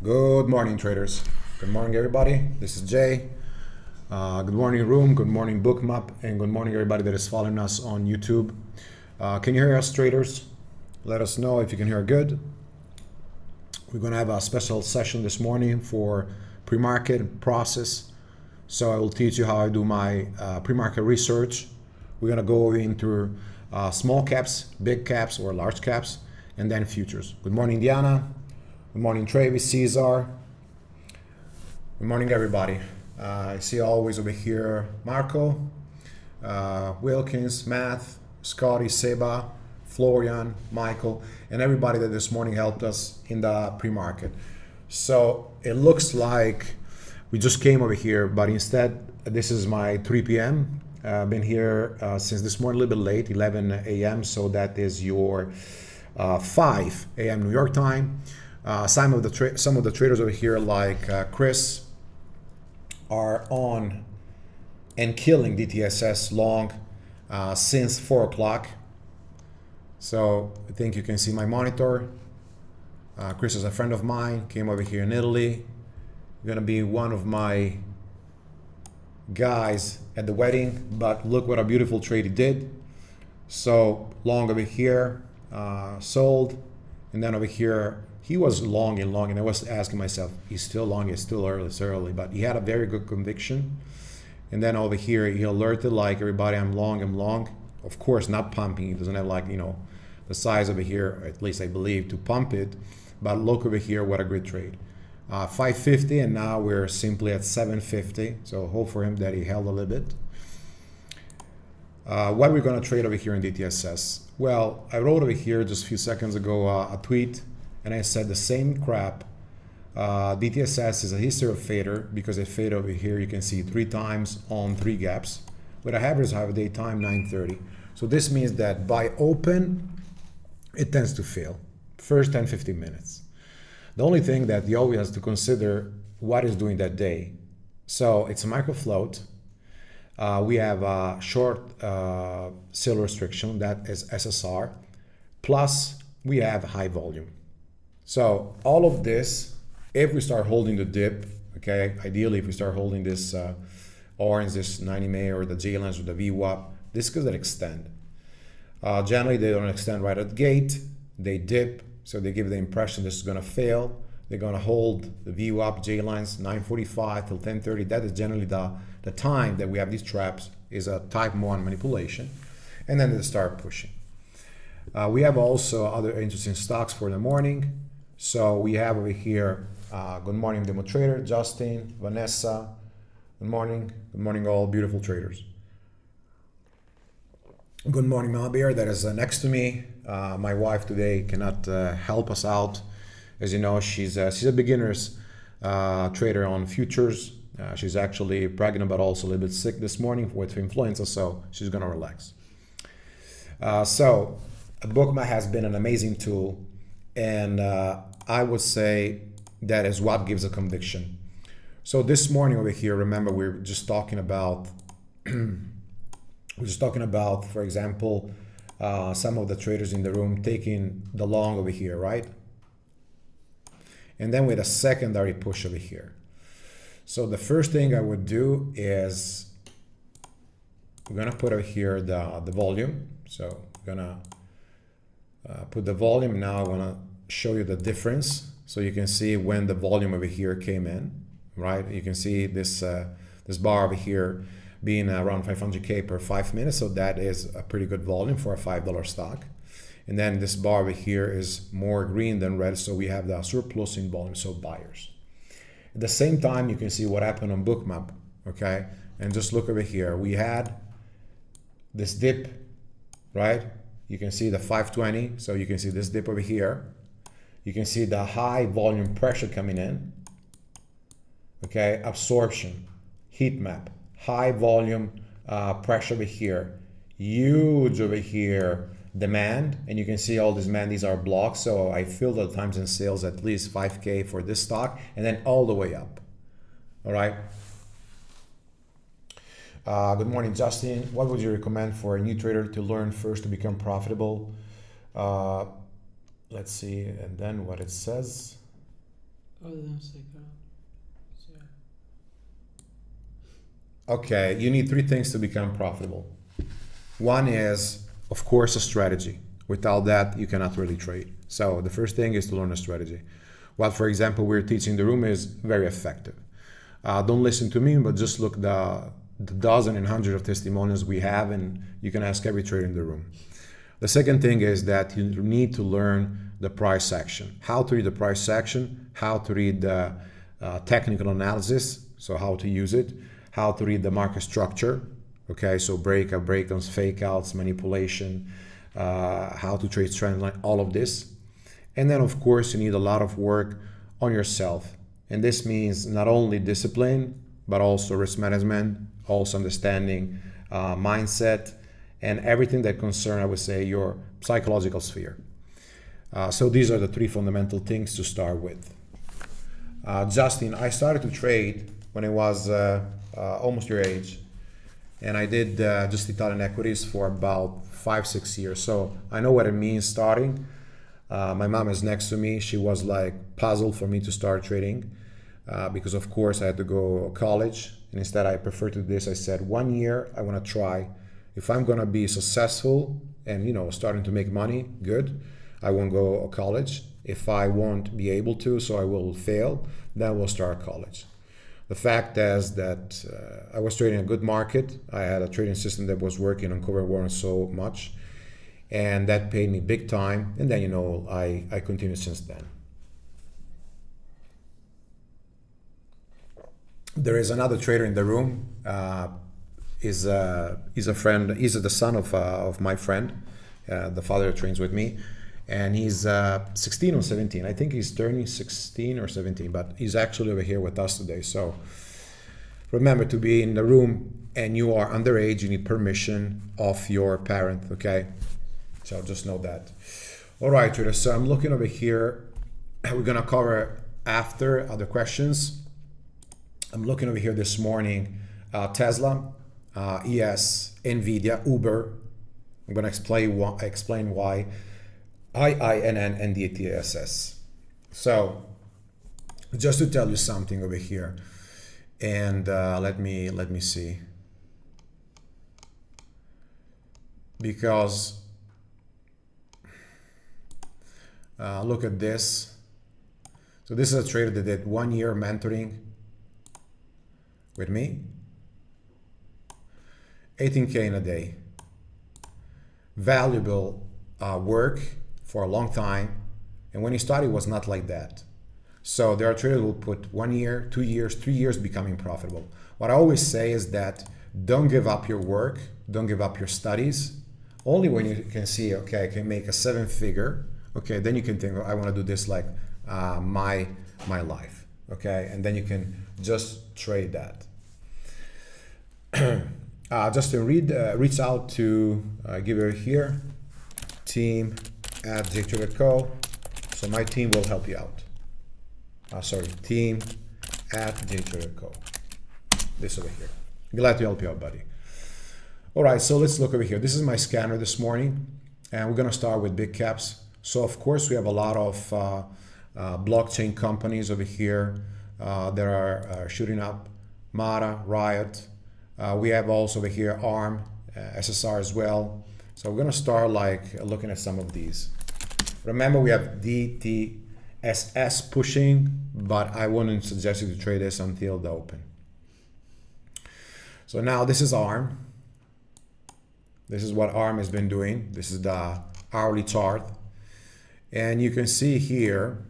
Good morning, traders. Good morning, everybody. This is Jay. Good morning, room. Good morning, Bookmap, and good morning, everybody that is following us on YouTube. Can you hear us, traders? Let us know if you can hear good. We're going to have a special session this morning for pre-market process. So I will teach you how I do my pre-market research. We're going to go into small caps, big caps, or large caps, and then futures. Good morning, Diana. Good morning, Travis, Cesar. Good morning, everybody. I see always over here Marco, Wilkins, Matt, Scotty, Seba, Florian, Michael, and everybody that this morning helped us in the pre-market. So it looks like we just came over here, but instead this is my 3 p.m. I've been here since this morning, a little bit late, 11 a.m. So that is your 5 a.m. New York time. Some of the traders over here, like Chris, are on and killing DTSS long since 4 o'clock. So I think you can see my monitor. Chris is a friend of mine, came over here in Italy. Gonna be one of my guys at the wedding, but look what a beautiful trade he did. So long over here, sold, and then over here he was long and long, and I was asking myself, he's still long, it's still early, it's early, but he had a very good conviction. And then over here he alerted like everybody, I'm long. Of course, not pumping. He doesn't have like, the size over here, at least I believe, to pump it. But look over here, what a great trade. 550, and now we're simply at 750. So hope for him that he held a little bit. What we're going to trade over here in DTSS? Well, I wrote over here just a few seconds ago a tweet, and I said the same crap. DTSS is a history of fader because I fade over here. You can see 3 times on 3 gaps. With a average half a day time, 9:30. So this means that by open, it tends to fail. First 10-15 minutes. The only thing that you always have to consider what is doing that day. So it's a micro float. We have a short sale restriction, that is SSR, plus we have high volume. So all of this, if we start holding the dip, okay, ideally if we start holding this orange, this 90 MA or the J-lines or the VWAP, this could extend. Generally they don't extend right at the gate, they dip, so they give the impression this is going to fail. They're going to hold the VWAP J-lines 9:45 till 10:30. That is generally the time that we have these traps, is a type 1 manipulation, and then they start pushing. We have also other interesting stocks for the morning. So we have over here, good morning Demo Trader, Justin, Vanessa, good morning all beautiful traders. Good morning Mabir, that is next to me. My wife today cannot help us out. As you know, she's a beginner's trader on futures. She's actually pregnant but also a little bit sick this morning with influenza, so she's gonna relax. So Bookmap has been an amazing tool, and I would say that is what gives a conviction. So this morning over here, remember we were just talking about for example, some of the traders in the room taking the long over here, right? And then with a secondary push over here. So the first thing I would do is we're gonna put over here the volume. So we're gonna put the volume. Now I wanna show you the difference, so you can see when the volume over here came in, right? You can see this this bar over here being around 500K per 5 minutes, so that is a pretty good volume for a $5 stock. And then this bar over here is more green than red, so we have the surplus in volume, so buyers. At the same time, you can see what happened on Bookmap, okay? And just look over here, we had this dip, right? You can see the 520, so you can see this dip over here. You can see the high volume pressure coming in, okay? Absorption, heat map, high volume pressure over here, huge over here demand, and you can see all this demand, these are blocks, so I filled the times and sales at least 5K for this stock, and then all the way up. All right. Good morning, Justin. What would you recommend for a new trader to learn first to become profitable? Let's see, and then what it says. Okay, you need three things to become profitable. One is, of course, a strategy. Without that, you cannot really trade. So the first thing is to learn a strategy. What, for example, we're teaching in the room is very effective. Don't listen to me, but just look the dozen and hundred of testimonials we have, and you can ask every trader in the room. The second thing is that you need to learn the price action. How to read the price action, how to read the technical analysis, so how to use it, how to read the market structure, okay, so breakout, breakdowns, fake outs, manipulation, how to trade trend line, all of this. And then of course you need a lot of work on yourself. And this means not only discipline, but also risk management, also understanding mindset, and everything that concerns, I would say, your psychological sphere. So these are the three fundamental things to start with. Justin, I started to trade when I was almost your age, and I did just Italian equities for about 5-6 years. So I know what it means starting. My mom is next to me. She was like puzzled for me to start trading because of course I had to go to college, and instead I prefer to do this. I said 1 year I want to try. If I'm gonna be successful and starting to make money, good, I won't go to college. If I won't be able to, so I will fail, then we'll start college. The fact is that I was trading a good market. I had a trading system that was working on cover warrants so much, and that paid me big time. And then I continued since then. There is another trader in the room. He's a friend. He's the son of my friend, the father that trains with me, and he's 16 or 17. I think he's turning 16 or 17, but he's actually over here with us today. So remember, to be in the room and you are underage, you need permission of your parent. Okay, so just know that. All right, traders. So I'm looking over here. We're gonna cover after other questions. I'm looking over here this morning. Tesla. ES, Nvidia, Uber. I'm going to explain why, IINN, and DTSS. So just to tell you something over here, and let me see, because look at this. So this is a trader that did 1 year mentoring with me. 18K in a day. Valuable work for a long time. And when he started, it was not like that. So there are traders who will put 1 year, 2 years, 3 years becoming profitable. What I always say is that don't give up your work, don't give up your studies. Only when you can see, okay, I can make a 7-figure, okay, then you can think, oh, I want to do this like my life, okay, and then you can just trade that. Justin, reach out to give it here, team at Jtraderco. So my team will help you out. Team at Jtraderco. This over here. Glad to help you out, buddy. All right, so let's look over here. This is my scanner this morning, and we're gonna start with big caps. So of course we have a lot of blockchain companies over here that are shooting up. Mata, Riot. We have also over here ARM, SSR as well. So we're gonna start looking at some of these. Remember, we have DTSS pushing, but I wouldn't suggest you to trade this until the open. So now this is ARM. This is what ARM has been doing. This is the hourly chart. And you can see here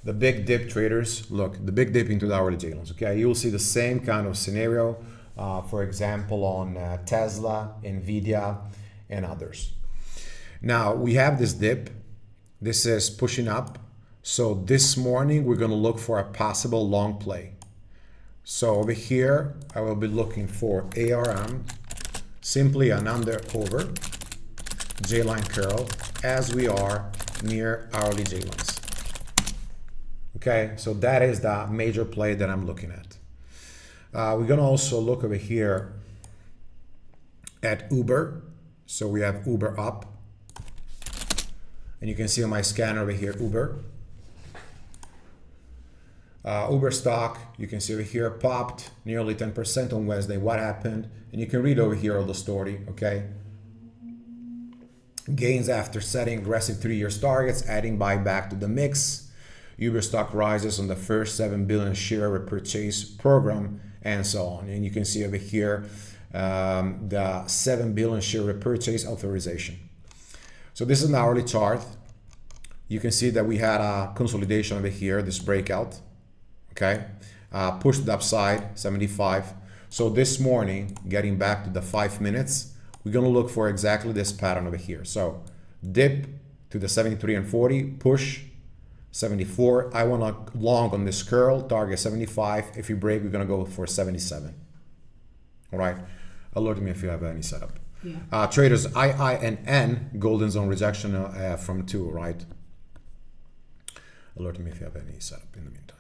the big dip traders. Look, the big dip into the hourly J-loans. Okay, you will see the same kind of scenario, for example, on Tesla, Nvidia, and others. Now we have this dip. This is pushing up. So this morning we're going to look for a possible long play. So over here I will be looking for ARM, simply an under over J-line curl, as we are near hourly J-lines. Okay, so that is the major play that I'm looking at. We're gonna also look over here at Uber. So we have Uber up, And you can see on my scanner over here, Uber. Uber stock, you can see over here, popped nearly 10% on Wednesday. What happened? And you can read over here all the story, okay? Gains after setting aggressive 3-year targets, adding buyback to the mix. Uber stock rises on the first 7 billion share repurchase program, and so on. And you can see over here the 7 billion share repurchase authorization. So this is an hourly chart. You can see that we had a consolidation over here, this breakout, okay? Pushed to the upside, 75. So this morning, getting back to the 5 minutes, we're gonna look for exactly this pattern over here. So dip to the 73 and 40, push 74. I want to long on this curl, target 75. If you break, we're gonna go for 77. All right, alert me if you have any setup. Yeah. Traders, II and N, golden zone rejection from 2, right? Alert me if you have any setup in the meantime.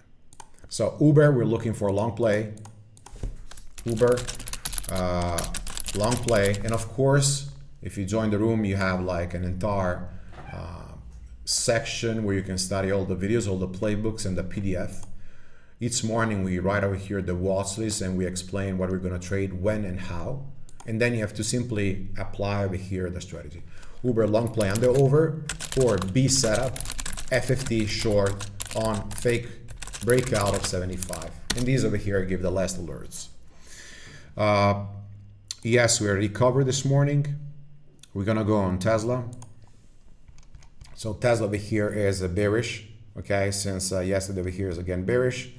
So Uber, we're looking for a long play. Uber, long play. And of course, if you join the room, you have like an entire section where you can study all the videos, all the playbooks, and the PDF. Each morning we write over here the watch list and we explain what we're going to trade, when and how. And then you have to simply apply over here the strategy. Uber long play under over, or B setup, FFT short on fake breakout of 75. And these over here give the last alerts. Yes, we recovered this morning. We're gonna go on Tesla. So Tesla over here is a bearish, okay, since yesterday over here is again bearish.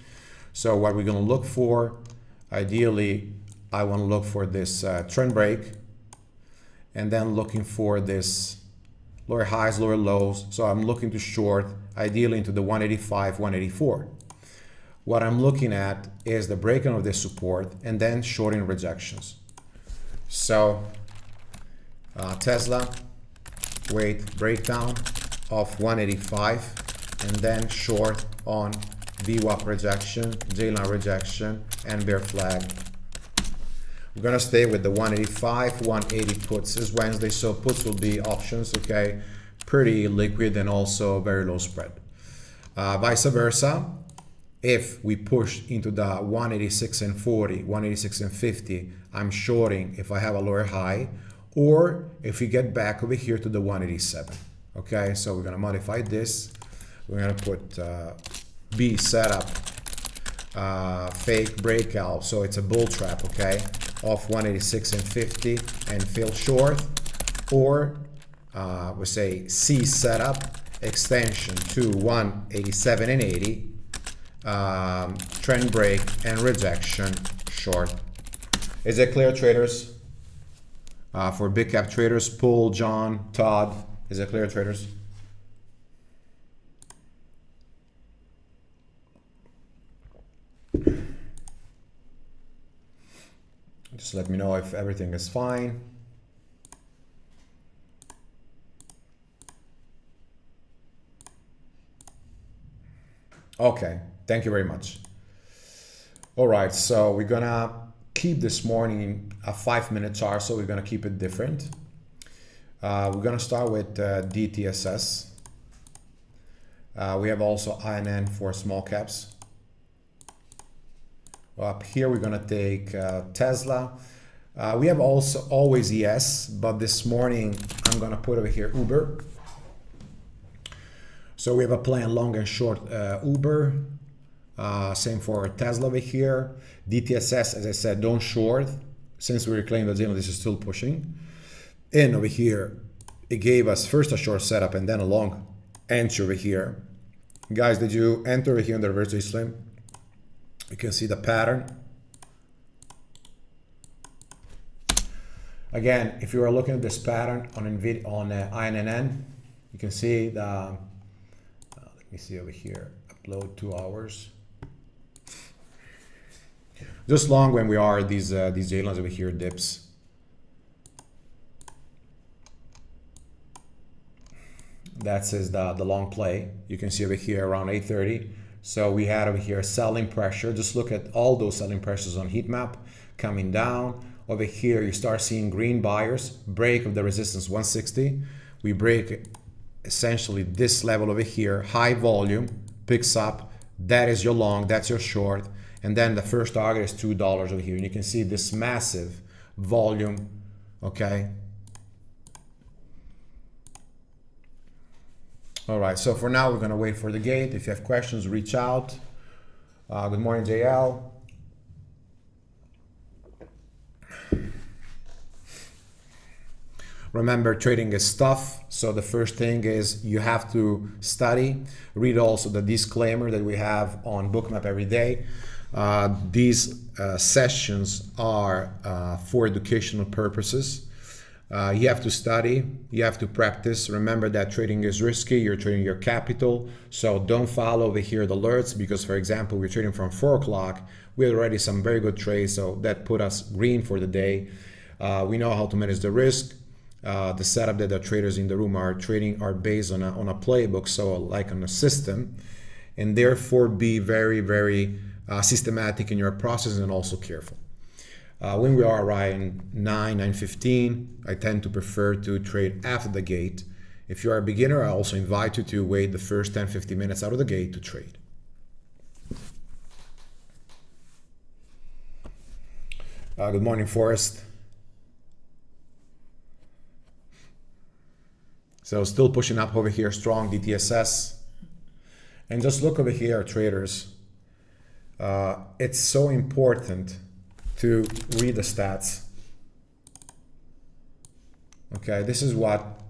So what we're gonna look for, ideally, I want to look for this trend break, and then looking for this lower highs, lower lows. So I'm looking to short, ideally into the 185, 184. What I'm looking at is the breaking of this support and then shorting rejections. So Tesla, wait, breakdown of 185 and then short on VWAP rejection, J-line rejection, and bear flag. We're gonna stay with the 185, 180 puts. It's Wednesday, so puts will be options, okay? Pretty liquid and also very low spread. Vice versa, if we push into the 186 and 40, 186 and 50, I'm shorting if I have a lower high, or if we get back over here to the 187, okay? So we're gonna modify this. We're gonna put B setup, fake breakout, so it's a bull trap, okay? Off 186 and 50 and fill short, or we say C setup, extension to 187 and 80, trend break and rejection short. Is it clear, traders? For big cap traders, Paul, John, Todd, is it clear, traders? Just let me know if everything is fine. Okay, thank you very much. All right, so we're gonna keep this morning a 5-minute chart, so we're gonna keep it different. We're gonna start with DTSS. We have also INN for small caps. Up here we're gonna take Tesla. We have also always ES, but this morning I'm gonna put over here Uber. So we have a plan long and short Uber. Same for Tesla over here. DTSS, as I said, don't short. Since we reclaimed that this is still pushing. And over here, it gave us first a short setup and then a long entry over here. Guys, did you enter over here on the reverse slim? You can see the pattern. Again, if you are looking at this pattern on INN, you can see the, let me see over here, upload 2 hours. Just long when we are these J-lines over here, dips. That says the long play. You can see over here around 8:30. So we had over here selling pressure. Just look at all those selling pressures on heat map coming down. Over here, you start seeing green buyers, break of the resistance 160. We break essentially this level over here, high volume, picks up, that is your long, that's your short, and then the first target is $2 over here. And you can see this massive volume, okay? All right, so for now, we're gonna wait for the gate. If you have questions, reach out. Good morning, JL. Remember, trading is tough, so the first thing is you have to study. Read also the disclaimer that we have on Bookmap every day. These sessions are for educational purposes. You have to study, you have to practice. Remember that trading is risky, you're trading your capital, so don't follow over here the alerts, because for example, we're trading from 4 o'clock, we had already some very good trades, so that put us green for the day. We know how to manage the risk. The setup that the traders in the room are trading are based on a playbook, so like on a system, and therefore be very, very systematic in your process and also careful. When we are around 9:15, I tend to prefer to trade after the gate. If you are a beginner, I also invite you to wait the first 10-15 minutes out of the gate to trade. Good morning, Forrest. So still pushing up over here, strong DTSS. And just look over here, traders. It's so important to read the stats. Okay, this is what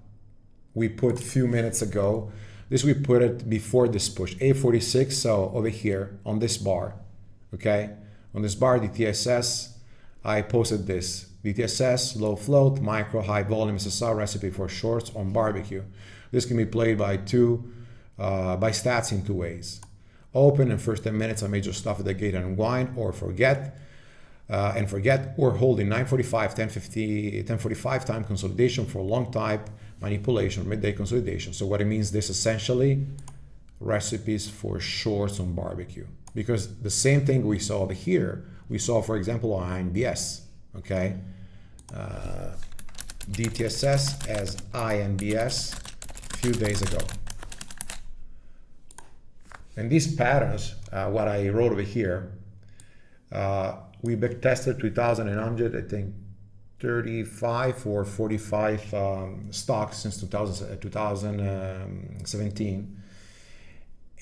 we put a few minutes ago. This we put it before this push, 846, so over here on this bar, okay? On this bar, DTSS, I posted this. DTSS, low float, micro, high volume SSR recipe for shorts on barbecue. This can be played by stats in 2 ways. Open in first 10 minutes, I may just stop at the gate and unwind, or forget, or hold in 9:45, 10:50, 10:45 time consolidation for long type manipulation, midday consolidation. So what it means, this essentially recipes for shorts on barbecue, because the same thing we saw over here, we saw, for example, on INBS, okay? DTSS as INBS a few days ago. And these patterns, what I wrote over here, we back tested 2,100, I think 35 or 45 stocks since 2017.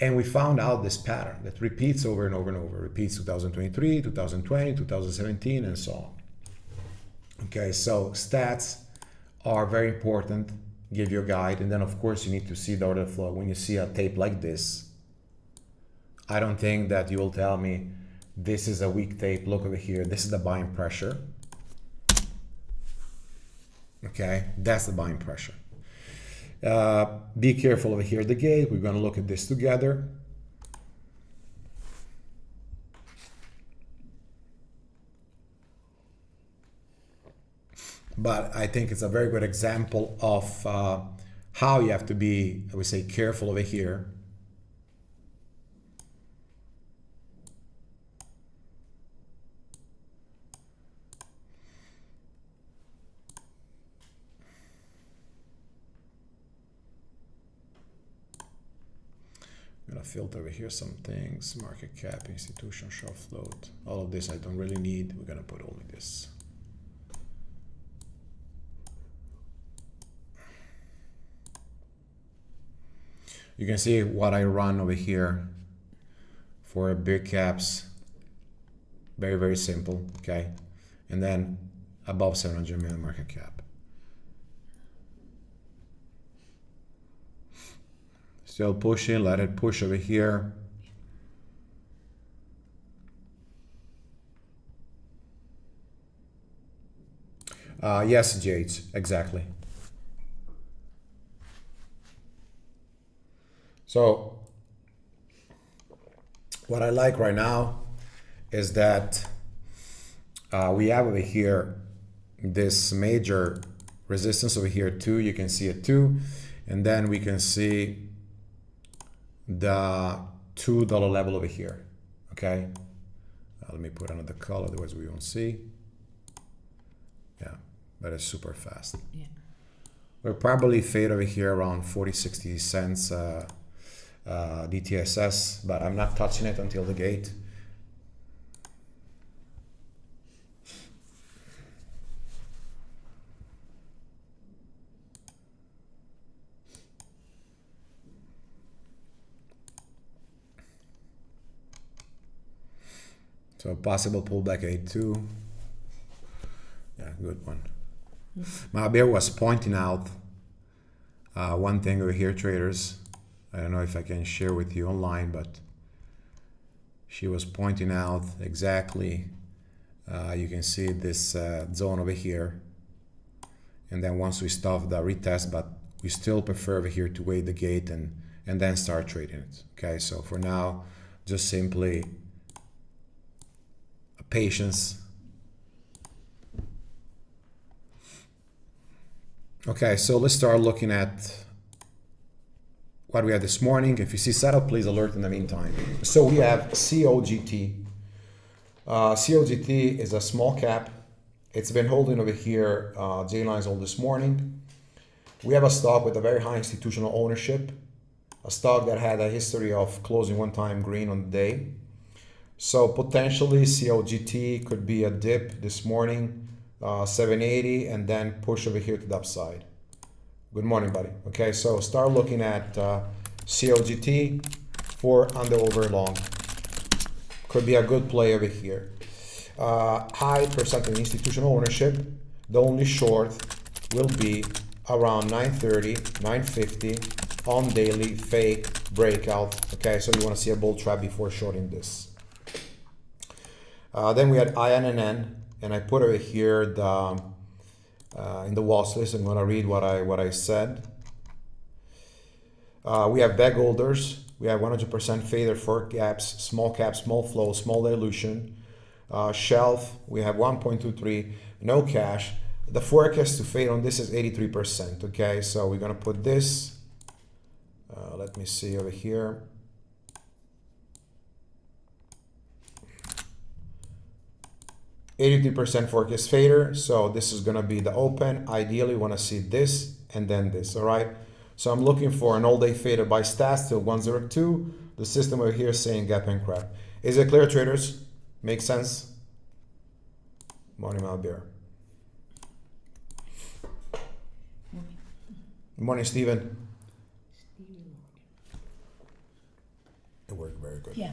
And we found out this pattern that repeats over and over and over, repeats 2023, 2020, 2017, and so on. Okay, so stats are very important, give you a guide, and then of course you need to see the order flow. When you see a tape like this, I don't think that you will tell me this is a weak tape, look over here, this is the buying pressure. Okay, that's the buying pressure. Be careful over here at the gate, we're gonna look at this together. But I think it's a very good example of how you have to be, I would say, careful over here. I'm gonna filter over here some things, market cap, institution, short float. All of this I don't really need. We're gonna put only this. You can see what I run over here for big caps. Very, very simple, okay? And then above 700 million market cap. Still pushing, let it push over here. Yes, Jades, exactly. So what I like right now is that we have over here this major resistance over here too. You can see it too, and then we can see the $2 level over here. Okay, let me put another color, otherwise we won't see. Yeah, but it's super fast. Yeah. We'll probably fade over here around 40-60 cents DTSS, but I'm not touching it until the gate. So possible pullback 8-2. Yeah, good one. Mabir was pointing out one thing over here, traders. I don't know if I can share with you online, but she was pointing out exactly, you can see this zone over here. And then once we stop the retest, but we still prefer over here to wait the gate and then start trading it. Okay, so for now, just simply patience. Okay, so let's start looking at what we had this morning. If you see setup, please alert in the meantime. So we have COGT. COGT is a small cap. It's been holding over here, J-lines all this morning. We have a stock with a very high institutional ownership, a stock that had a history of closing one time green on the day. So potentially COGT could be a dip this morning, 780, and then push over here to the upside. Good morning, buddy. Okay, so start looking at COGT for under over long. Could be a good play over here. High percentage institutional ownership. The only short will be around 930, 950 on daily fake breakout. Okay, so you want to see a bull trap before shorting this. Then we had INNN, and I put over here the in the watch list. I'm going to read what I said. We have bag holders. We have 100% fader for gaps, small cap, small flow, small dilution. Shelf, we have 1.23, no cash. The forecast to fade on this is 83%. Okay, so we're going to put this. Let me see over here. %forecast fader, so this is going to be the open. Ideally, we want to see this and then this. All right, so I'm looking for an all-day fader by stats till 102. The system over here is saying gap and crap. Is it clear, traders? Makes sense? Morning, Malbeer. Good morning, Steven. It worked very good. Yeah.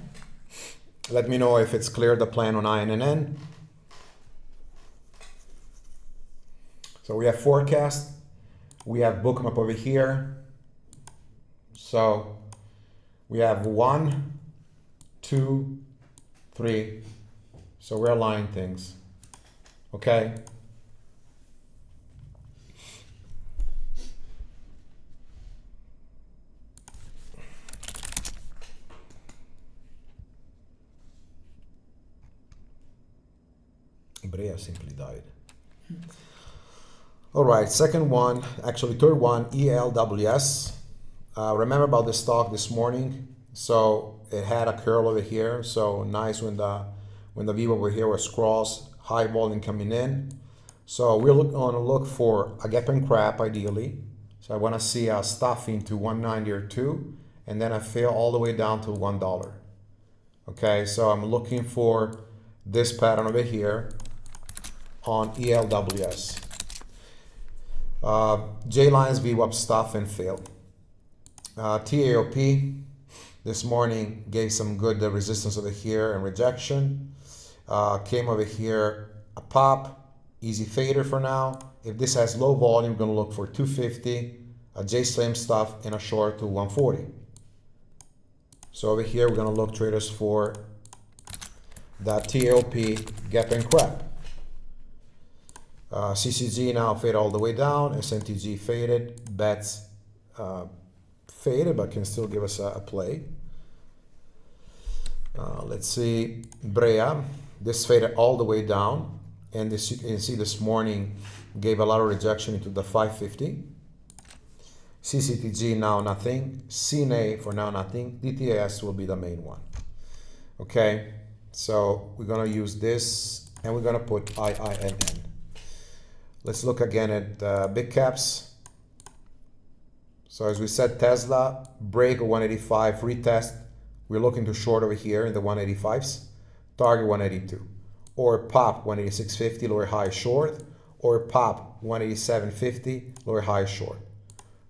Let me know if it's clear, the plan on INNN. So we have forecast, we have Bookmap over here. So we have 1, 2, 3. So we're aligning things. Okay. Brea simply died. All right, second one, actually third one, ELWS. Remember about the stock this morning? So it had a curl over here. So nice when the V over here was crossed, high volume coming in. So we're going to look for a gap and crap ideally. So I want to see a stuffing to 190 or 2, and then I fail all the way down to $1. Okay, so I'm looking for this pattern over here on ELWS. J-lines, VWAP stuff and fail. TAOP this morning gave some good resistance over here and rejection. Came over here, a pop, easy fader for now. If this has low volume, we're going to look for 250, a J-slam stuff, and a short to 140. So over here, we're going to look, traders, for that TAOP gap and crap. CCG now fade all the way down. SNTG faded. Bets faded, but can still give us a play. Let's see. Brea. This faded all the way down. And this, you can see this morning gave a lot of rejection into the 550. CCTG now nothing. CNA for now nothing. DTS will be the main one. Okay. So we're going to use this and we're going to put IINN. Let's look again at big caps. So as we said, Tesla, break of 185, retest. We're looking to short over here in the 185s, target 182. Or pop 186.50, lower high short, or pop 187.50, lower high short.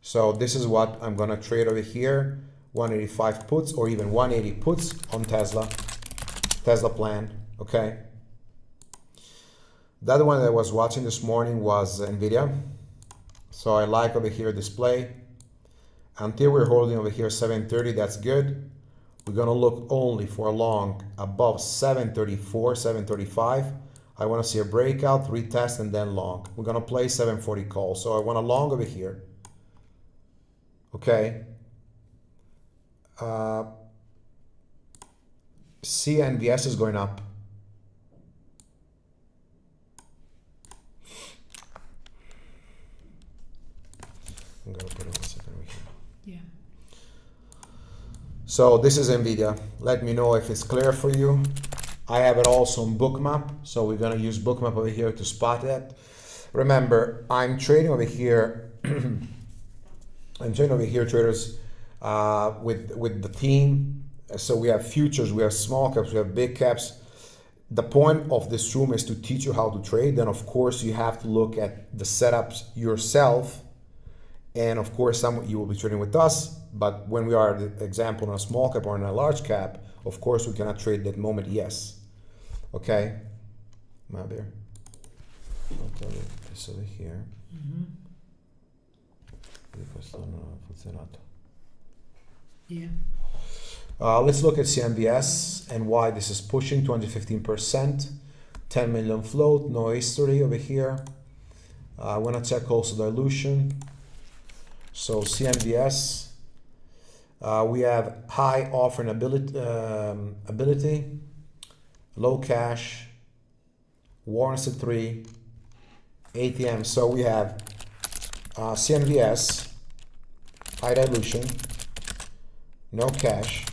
So this is what I'm gonna trade over here, 185 puts or even 180 puts on Tesla plan, okay? The other one that I was watching this morning was Nvidia. So I like over here display. Until we're holding over here 730, that's good. We're gonna look only for a long above 734, 735. I wanna see a breakout, retest, and then long. We're gonna play 740 call. So I want a long over here. Okay. CNVS is going up. I'm gonna put it a second over here. Yeah. So this is Nvidia. Let me know if it's clear for you. I have it also on Bookmap, so we're gonna use Bookmap over here to spot that. Remember, I'm trading over here. I'm trading over here, traders, with the team. So we have futures, we have small caps, we have big caps. The point of this room is to teach you how to trade. Then of course you have to look at the setups yourself. And of course you will be trading with us. But when we are, the example, in a small cap or in a large cap, of course we cannot trade that moment, yes. Okay? My bear. I'll tell you this over here. Yeah. Let's look at CMBS and why this is pushing 215%, 10 million float, no history over here. I want to check also dilution. So CMBS, we have high offering ability, low cash, warrants at 3, ATM. So we have CMBS, high dilution, no cash.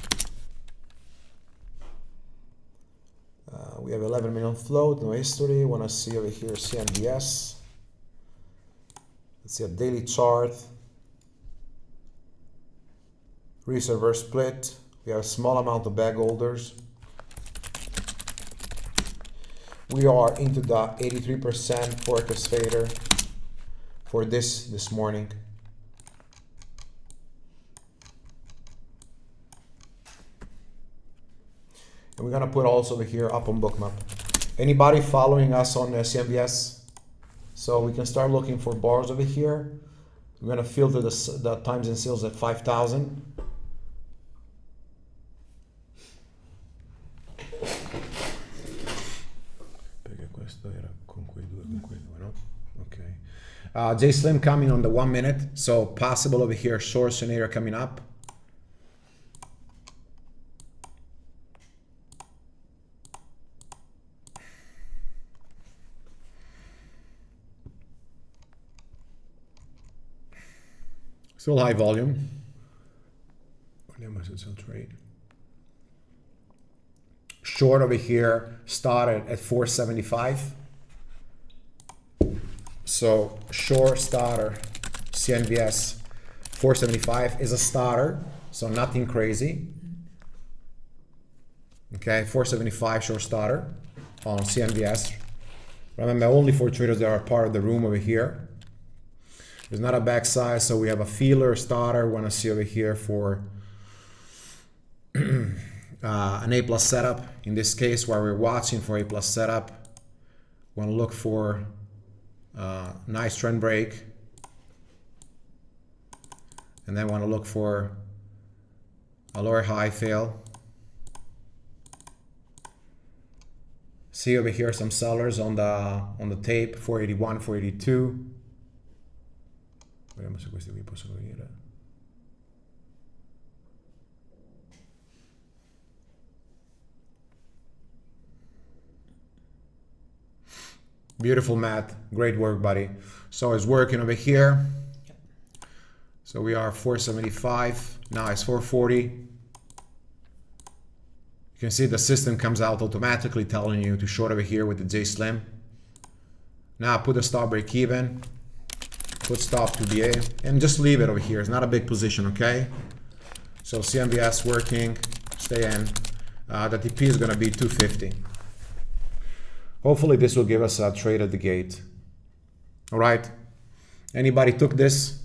We have 11 million float, no history. Want to see over here CMBS. Let's see a daily chart. Risk reverse split. We have a small amount of bag holders. We are into the 83% forecast fader for this morning. And we're gonna put also over here up on Bookmap. Anybody following us on CMBS? So we can start looking for bars over here. We're gonna filter the times and sales at 5,000. Okay. J Slim coming on the 1 minute. So possible over here, short scenario coming up. Still high volume. Trade. Short over here started at 475. So short starter, CNVS 475 is a starter, so nothing crazy. Okay, 475 short starter on CNVS. Remember, only for traders that are part of the room over here. There's not a backside, so we have a feeler starter. Want to see over here for an A plus setup. In this case, while we're watching for A plus setup, want to look for nice trend break, and then want to look for a lower high fail. See over here some sellers on the tape, 481, 482. Vediamo se questi qui possono venire. Beautiful math, great work, buddy. So it's working over here. So we are 475, now it's 440. You can see the system comes out automatically telling you to short over here with the J Slim. Now put a stop break even. put stop to BA, and just leave it over here. It's not a big position, okay? So CMBS working, stay in. The TP is gonna be 250. Hopefully this will give us a trade at the gate. All right, anybody took this?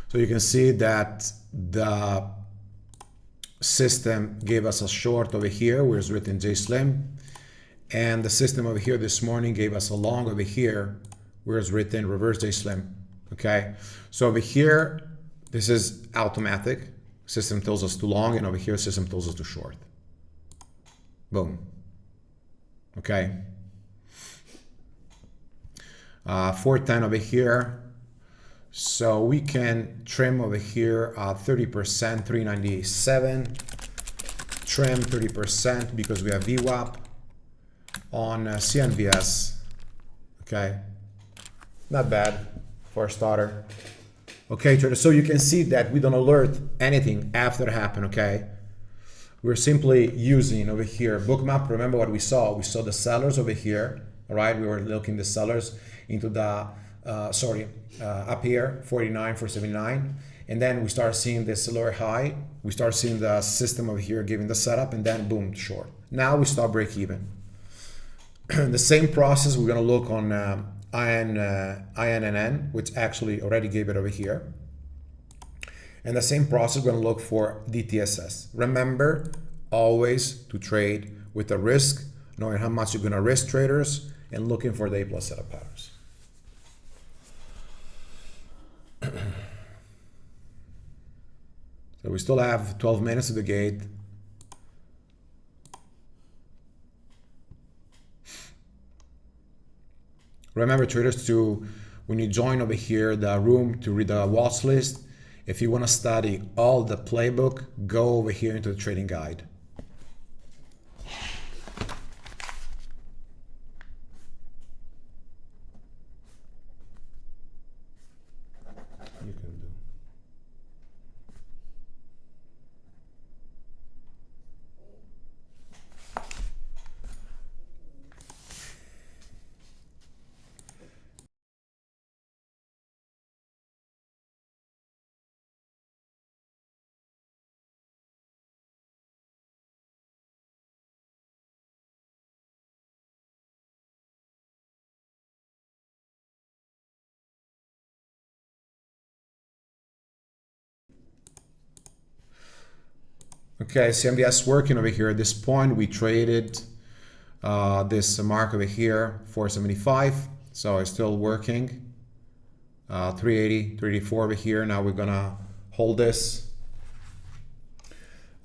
So you can see that the system gave us a short over here where it's written J Slim, and the system over here this morning gave us a long over here where it's written reverse J Slim. Okay, so over here this is automatic. System tells us to long, and over here system tells us to short. Boom. Okay. 410 over here. So we can trim over here 30%, 397. Trim 30% because we have VWAP on CNVS. Okay. Not bad for a starter. Okay, trader, so you can see that we don't alert anything after it happened, okay? We're simply using over here Bookmap. Remember what we saw? We saw the sellers over here, all right? We were looking the sellers into the, up here, 49, 479. And then we start seeing this lower high. We start seeing the system over here giving the setup, and then boom, short. Now we start break even. The same process, we're gonna look on INNN, which actually already gave it over here. And the same process, we're going to look for DTSS. Remember always to trade with a risk, knowing how much you're going to risk, traders, and looking for the A+ setup patterns. So we still have 12 minutes to the gate. Remember, traders, to when you join over here the room to read the watch list, if you want to study all the playbook, go over here into the trading guide. You can do. Okay, CMBS working over here. At this point, we traded this mark over here, 475. So it's still working. 380, 384 over here. Now we're gonna hold this.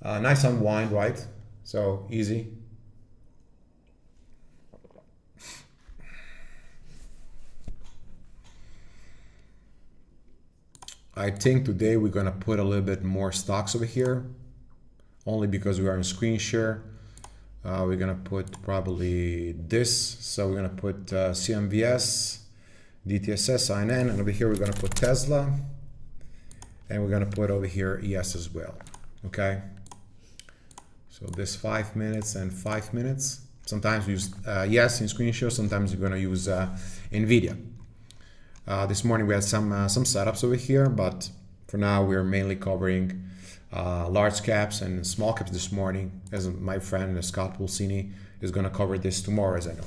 Nice unwind, right? So easy. I think today we're gonna put a little bit more stocks over here, only because we are in screen share. We're gonna put probably this. So we're gonna put CMVS, DTSS, INN, and over here we're gonna put Tesla, and we're gonna put over here ES as well. Okay. So this 5 minutes and 5 minutes. Sometimes we use yes in screen share. Sometimes you're gonna use NVIDIA. This morning we had some setups over here, but for now we're mainly covering large caps and small caps this morning, as my friend Scott Pulsini is going to cover this tomorrow, as I know.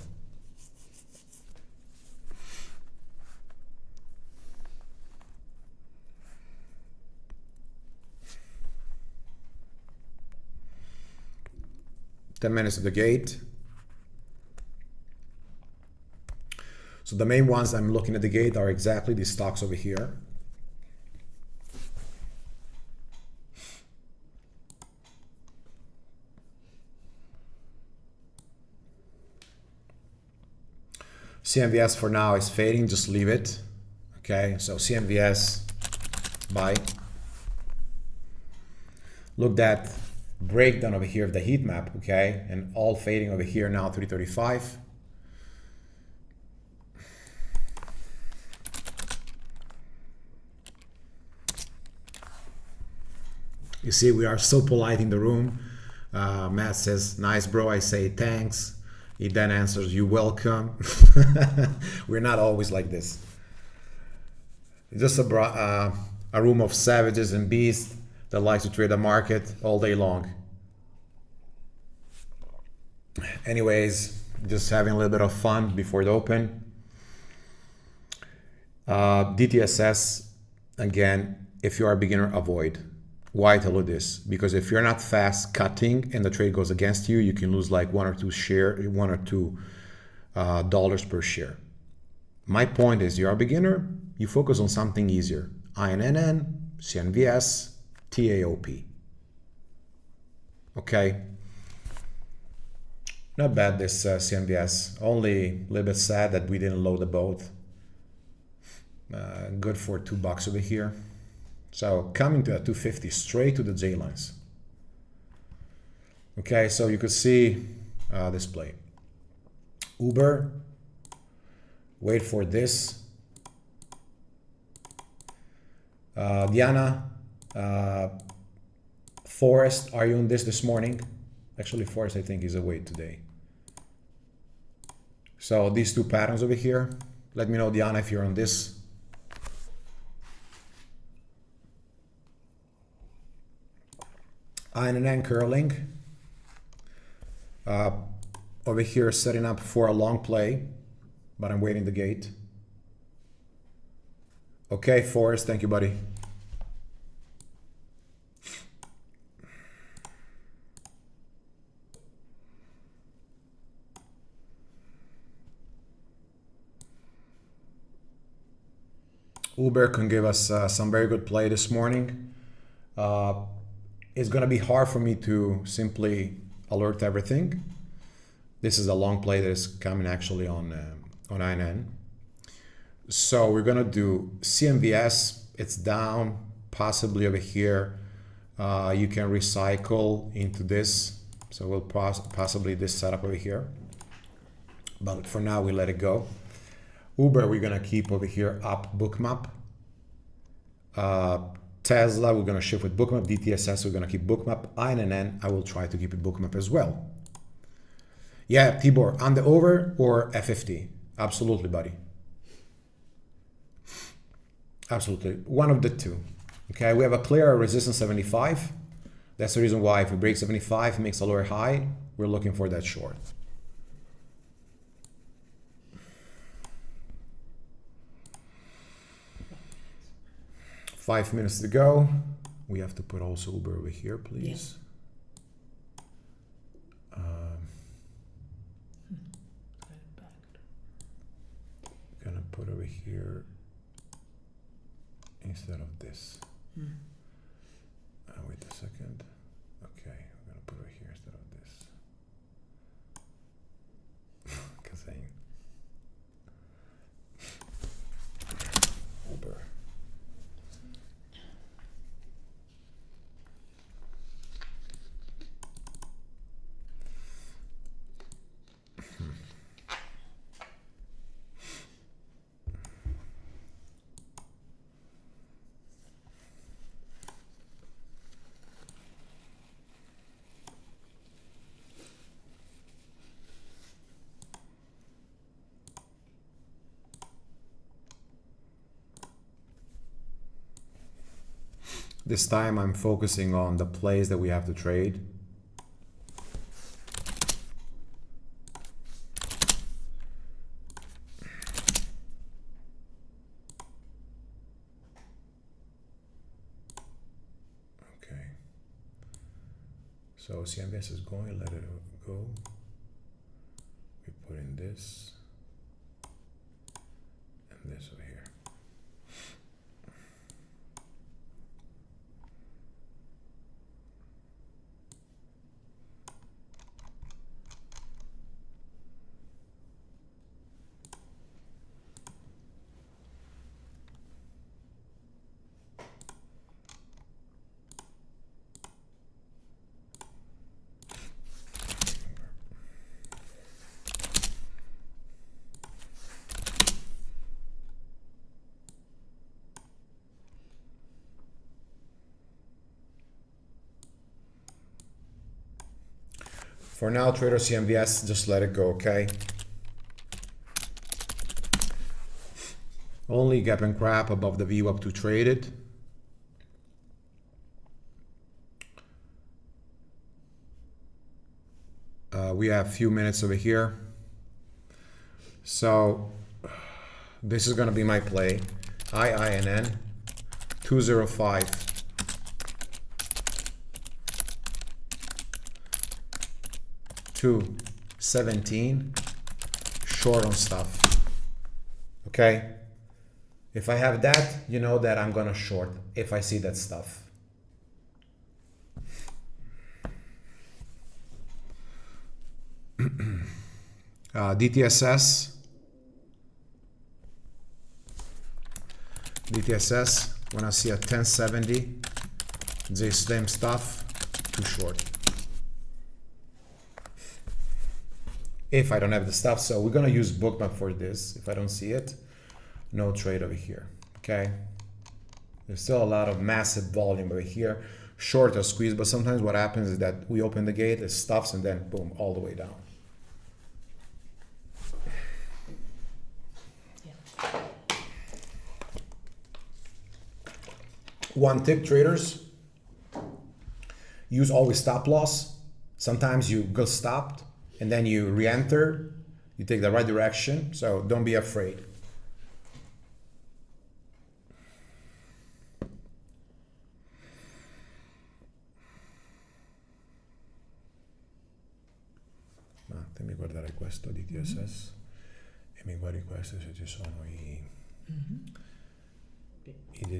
Ten minutes at the gate. So the main ones I'm looking at the gate are exactly these stocks over here. CMVS for now is fading, just leave it. Okay, so CMVS, buy. Look at breakdown over here of the heat map, okay, and all fading over here now, 335. You see, we are so polite in the room. Matt says, nice bro. I say thanks. He then answers, you welcome. We're not always like this. It's just a room of savages and beasts that likes to trade the market all day long. Anyways, just having a little bit of fun before the open. DTSS, again, if you are a beginner, avoid. Why I tell you this? Because if you're not fast cutting and the trade goes against you, you can lose like $1 or $2 dollars per share. My point is, you're a beginner, you focus on something easier. INNN, CNVS, TAOP. Okay. Not bad, this CNVS. Only a little bit sad that we didn't load the boat. Good for $2 over here. So coming to a 250 straight to the J lines. Okay, so you could see this play. Uber, wait for this. Diana, Forrest, are you on this morning? Actually, Forrest, I think, is away today. So these two patterns over here. Let me know, Diana, if you're on this. INN curling. Over here, setting up for a long play, but I'm waiting the gate. Okay, Forrest, thank you, buddy. Uber can give us some very good play this morning. It's going to be hard for me to simply alert everything. This is a long play that is coming actually on INN. So we're going to do CMVS. It's down, possibly over here. You can recycle into this. So we'll possibly this setup over here. But for now, we let it go. Uber, we're going to keep over here up Bookmap. Tesla, we're going to shift with Bookmap. DTSS, we're going to keep Bookmap. INN, I will try to keep it Bookmap as well. Yeah, Tibor, on the over or F50? Absolutely, buddy. Absolutely. One of the two. Okay, we have a clear resistance 75. That's the reason why if we break 75, makes a lower high, we're looking for that short. Five minutes to go. We have to put also Uber over here, please. Yeah. Gonna put over here instead of this. Wait a second. Okay, we're gonna put over here instead of this. Because Uber. This time I'm focusing on the plays that we have to trade. Okay. So CMS is going, let it go. We put in this and this over here. For now, trader CMVS, just let it go, okay? Only gap and crap above the VWAP to trade it. We have a few minutes over here. So this is going to be my play. IINN 205. 217 short on stuff. Okay? If I have that, you know that I'm gonna short if I see that stuff. DTSS, when I see a 1070, the same stuff, too short. If I don't have the stuff, so we're gonna use Bookmap for this. If I don't see it, no trade over here, okay? There's still a lot of massive volume over here, short or squeeze, but sometimes what happens is that we open the gate, it stops, and then boom, all the way down. One tip, traders, use always stop loss. Sometimes you go stopped and then you re-enter, you take the right direction, so don't be afraid. Fammi guardare questo DTSS e mi guardi questo se ci sono i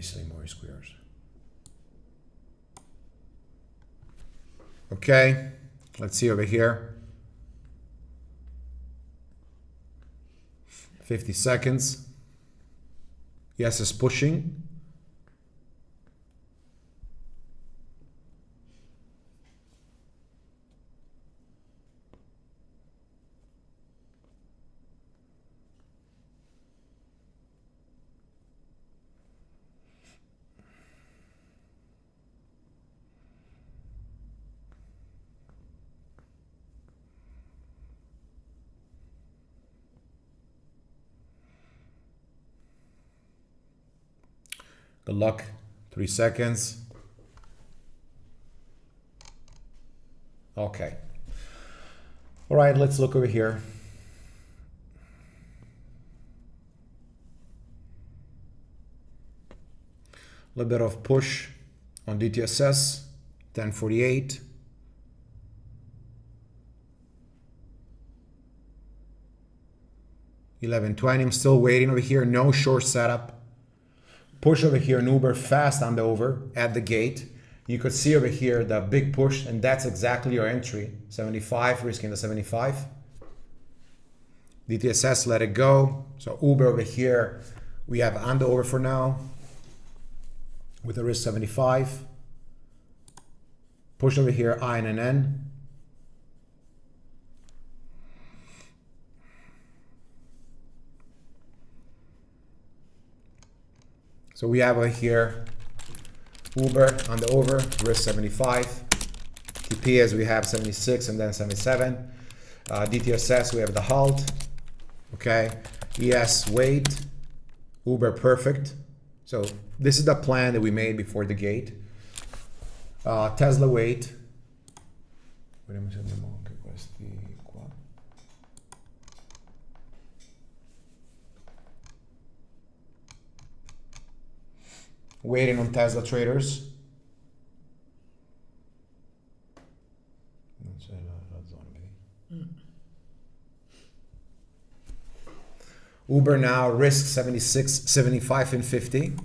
slim or i squares. Okay, let's see over here. 50 seconds. Yes, it's pushing. Good luck. 3 seconds. Okay. All right, let's look over here. A little bit of push on DTSS, 1048. $11.20. I'm still waiting over here. No short setup. Push over here, an Uber fast on the over at the gate. You could see over here the big push, and that's exactly your entry. 75, risking the 75. DTSS, let it go. So Uber over here, we have on the over for now with a risk 75. Push over here, INN. So we have over here Uber on the over, risk 75. TP as we have 76 and then 77. DTSS, we have the halt. Okay. ES, wait. Uber, perfect. So this is the plan that we made before the gate. Tesla, wait. Vediamo se abbiamo anche questi qua. Waiting on Tesla traders. Non c'è la zona, vedi? Uber now risk 76, 75 and 50.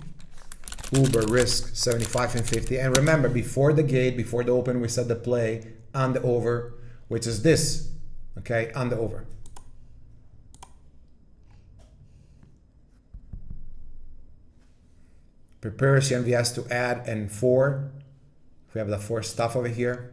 Uber risk 75 and 50. And remember, before the gate, before the open, we set the play on the over, which is this, okay, on the over. Prepare CMVS to add and 4. We have the 4 stuff over here.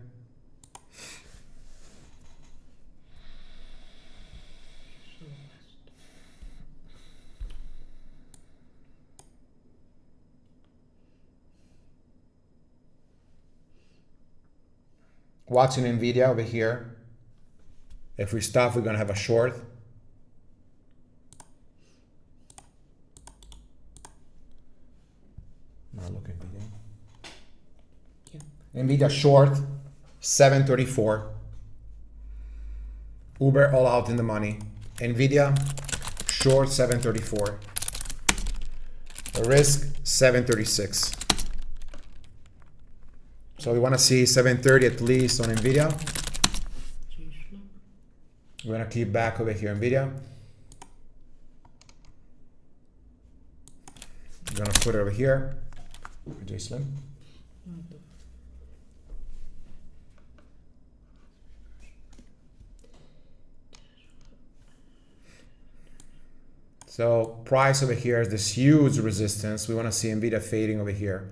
Watching NVIDIA over here. If we stop, we're gonna have a short. Not looking video. Yeah. Nvidia short 734. Uber all out in the money. Nvidia short 734. The risk 736. So we want to see 730 at least on Nvidia. We're going to keep back over here Nvidia. I'm going to put it over here for J Slim. So price over here is this huge resistance. We want to see Nvidia fading over here.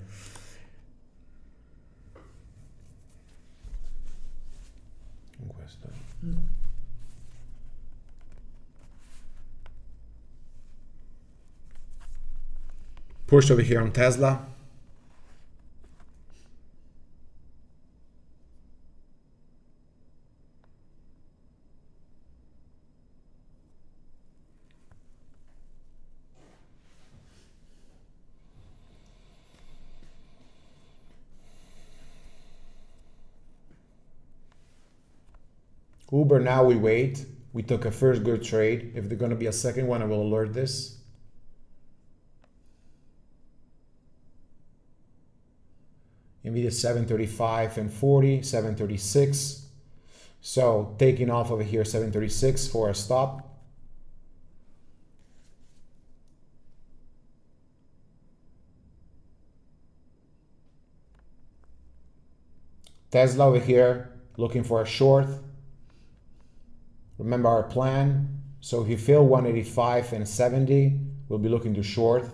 Push over here on Tesla. Uber, now we wait. We took a first good trade. If there's going to be a second one, I will alert this. Nvidia 735 and 40, 736. So taking off over here 736 for a stop. Tesla over here looking for a short. Remember our plan. So if you fill 185 and 70, we'll be looking to short.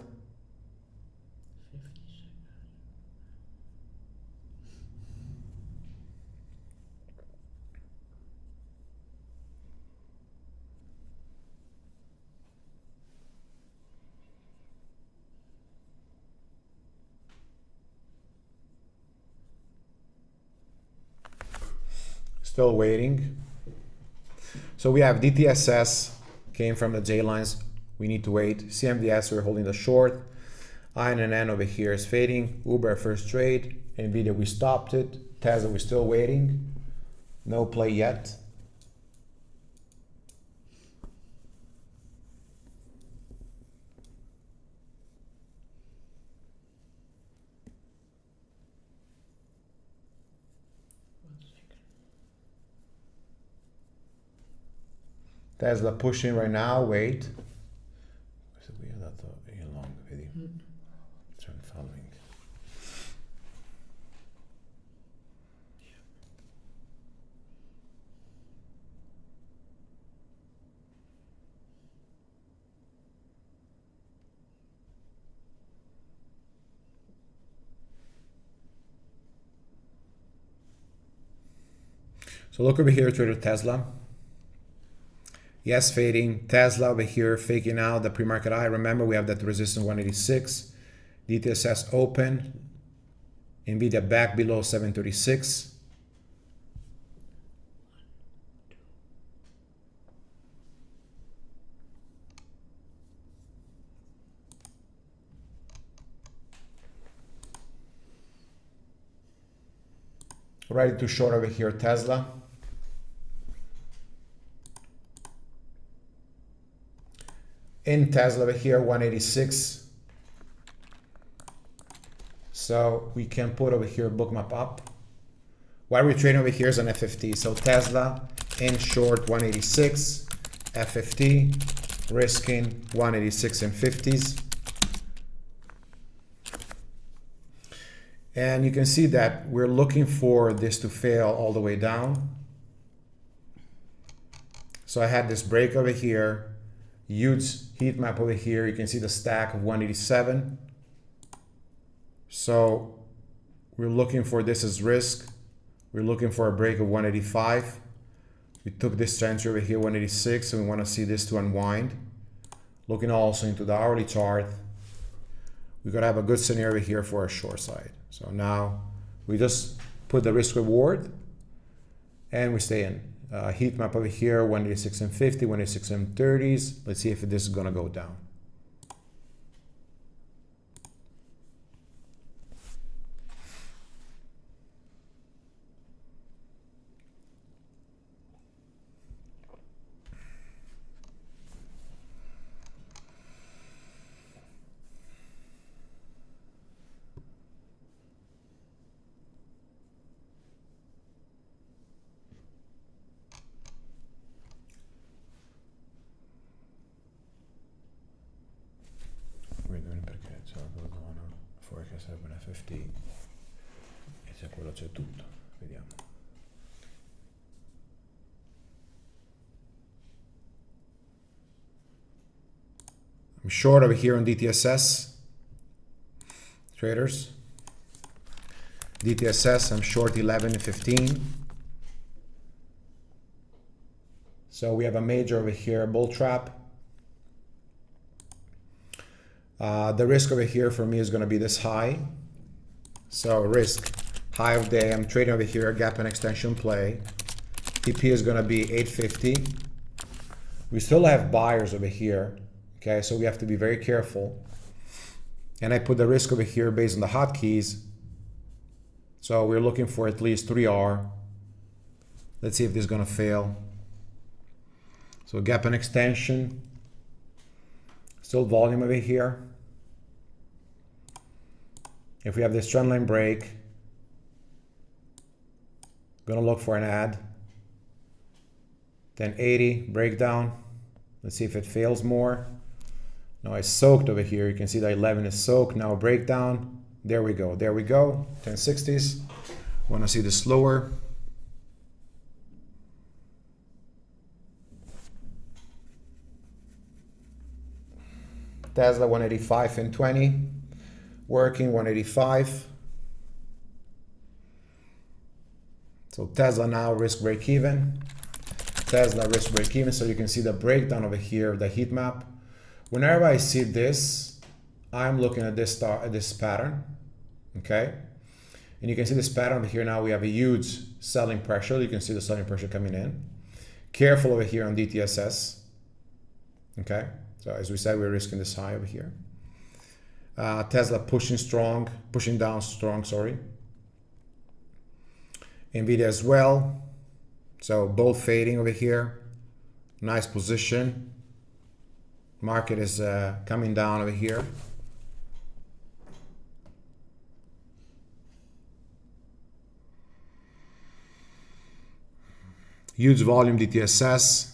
Still waiting. So we have DTSS came from the J lines. We need to wait. CMDS, we're holding the short. INN over here is fading. Uber first trade. Nvidia, we stopped it. Tesla, we're still waiting. No play yet. Tesla pushing right now, wait. We have that a long video. Turn following. So look over here, Trader Tesla. Yes, fading. Tesla over here faking out the pre-market high. Remember, we have that resistance 186. DTSS open. Nvidia back below 736. Ready to short over here, Tesla. In Tesla over here, 186. So we can put over here Bookmap up. While we're trading over here is an FFT. So Tesla in short 186, FFT, risking 186 and 50s. And you can see that we're looking for this to fail all the way down. So I had this break over here. Huge heat map over here. You can see the stack of 187. So we're looking for this as risk. We're looking for a break of 185. We took this trend over here, 186, and we want to see this to unwind. Looking also into the hourly chart, we got to have a good scenario here for a short side. So now we just put the risk reward and we stay in. heat map over here, 186 and 50, 186 and 30s. Let's see if this is gonna go down. Perché c'è la zona fuori che serve un FFT e se quello c'è tutto, vediamo. I'm short over here on DTSS traders. DTSS I'm short 11 and 15. So we have a major over here, bull trap. The risk over here for me is going to be this high. So risk, high of day, I'm trading over here, gap and extension play. TP is going to be 850. We still have buyers over here, okay? So we have to be very careful. And I put the risk over here based on the hotkeys. So we're looking for at least 3R. Let's see if this is going to fail. So gap and extension. Still volume over here. If we have this trend line break, gonna look for an add. Then 80 breakdown. Let's see if it fails more. Now it's soaked over here. You can see that 11 is soaked. Now breakdown. There we go. There we go. 1060s. Wanna see this slower. Tesla 185 and 20, working 185. So Tesla now risk break even. Tesla risk break even. So you can see the breakdown over here, the heat map. Whenever I see this, I'm looking at this pattern, okay? And you can see this pattern over here. Now we have a huge selling pressure. You can see the selling pressure coming in. Careful over here on DTSS, okay? So as we said, we're risking this high over here. Tesla pushing down strong, sorry. Nvidia as well. So both fading over here. Nice position. Market is coming down over here. Huge volume DTSS.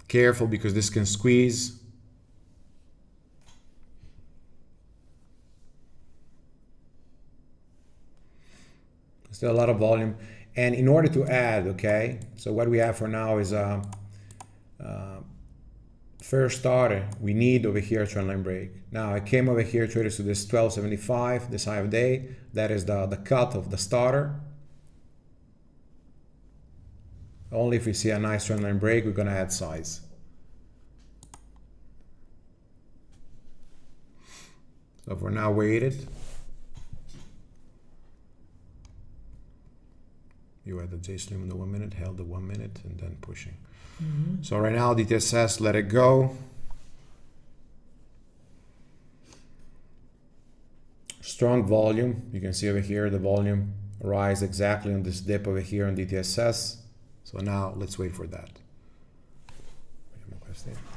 Careful because this can squeeze. Still a lot of volume. And in order to add, okay, so what we have for now is a first starter. We need over here a trend line break. Now I came over here, traders, to this 1275, this high of day. That is the cut of the starter. Only if we see a nice trend line break, we're going to add size. So for now, waited. You had the J stream in the 1 minute, held the 1 minute, and then pushing. So right now, DTSS, let it go. Strong volume. You can see over here the volume rise exactly on this dip over here on DTSS. So now let's wait for that.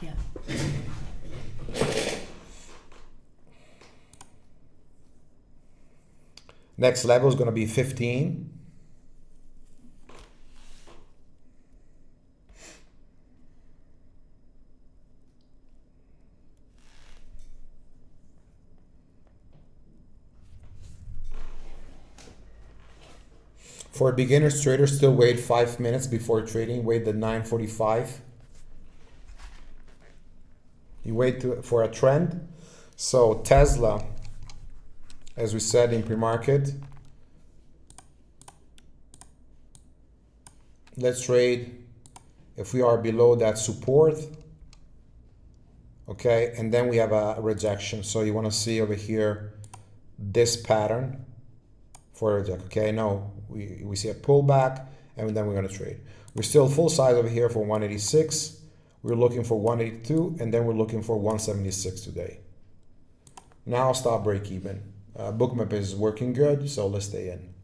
Yeah. Next level is going to be 15. For beginners traders, still wait 5 minutes before trading. Wait the 9:45. You wait for a trend. So Tesla, as we said in pre-market, let's trade if we are below that support. Okay, and then we have a rejection. So you want to see over here this pattern for a rejection. Okay, no, we see a pullback and then we're going to trade. We're still full size over here for 186. We're looking for 182, and then we're looking for 176 today. Now stop break even. Bookmap is working good, so let's stay in.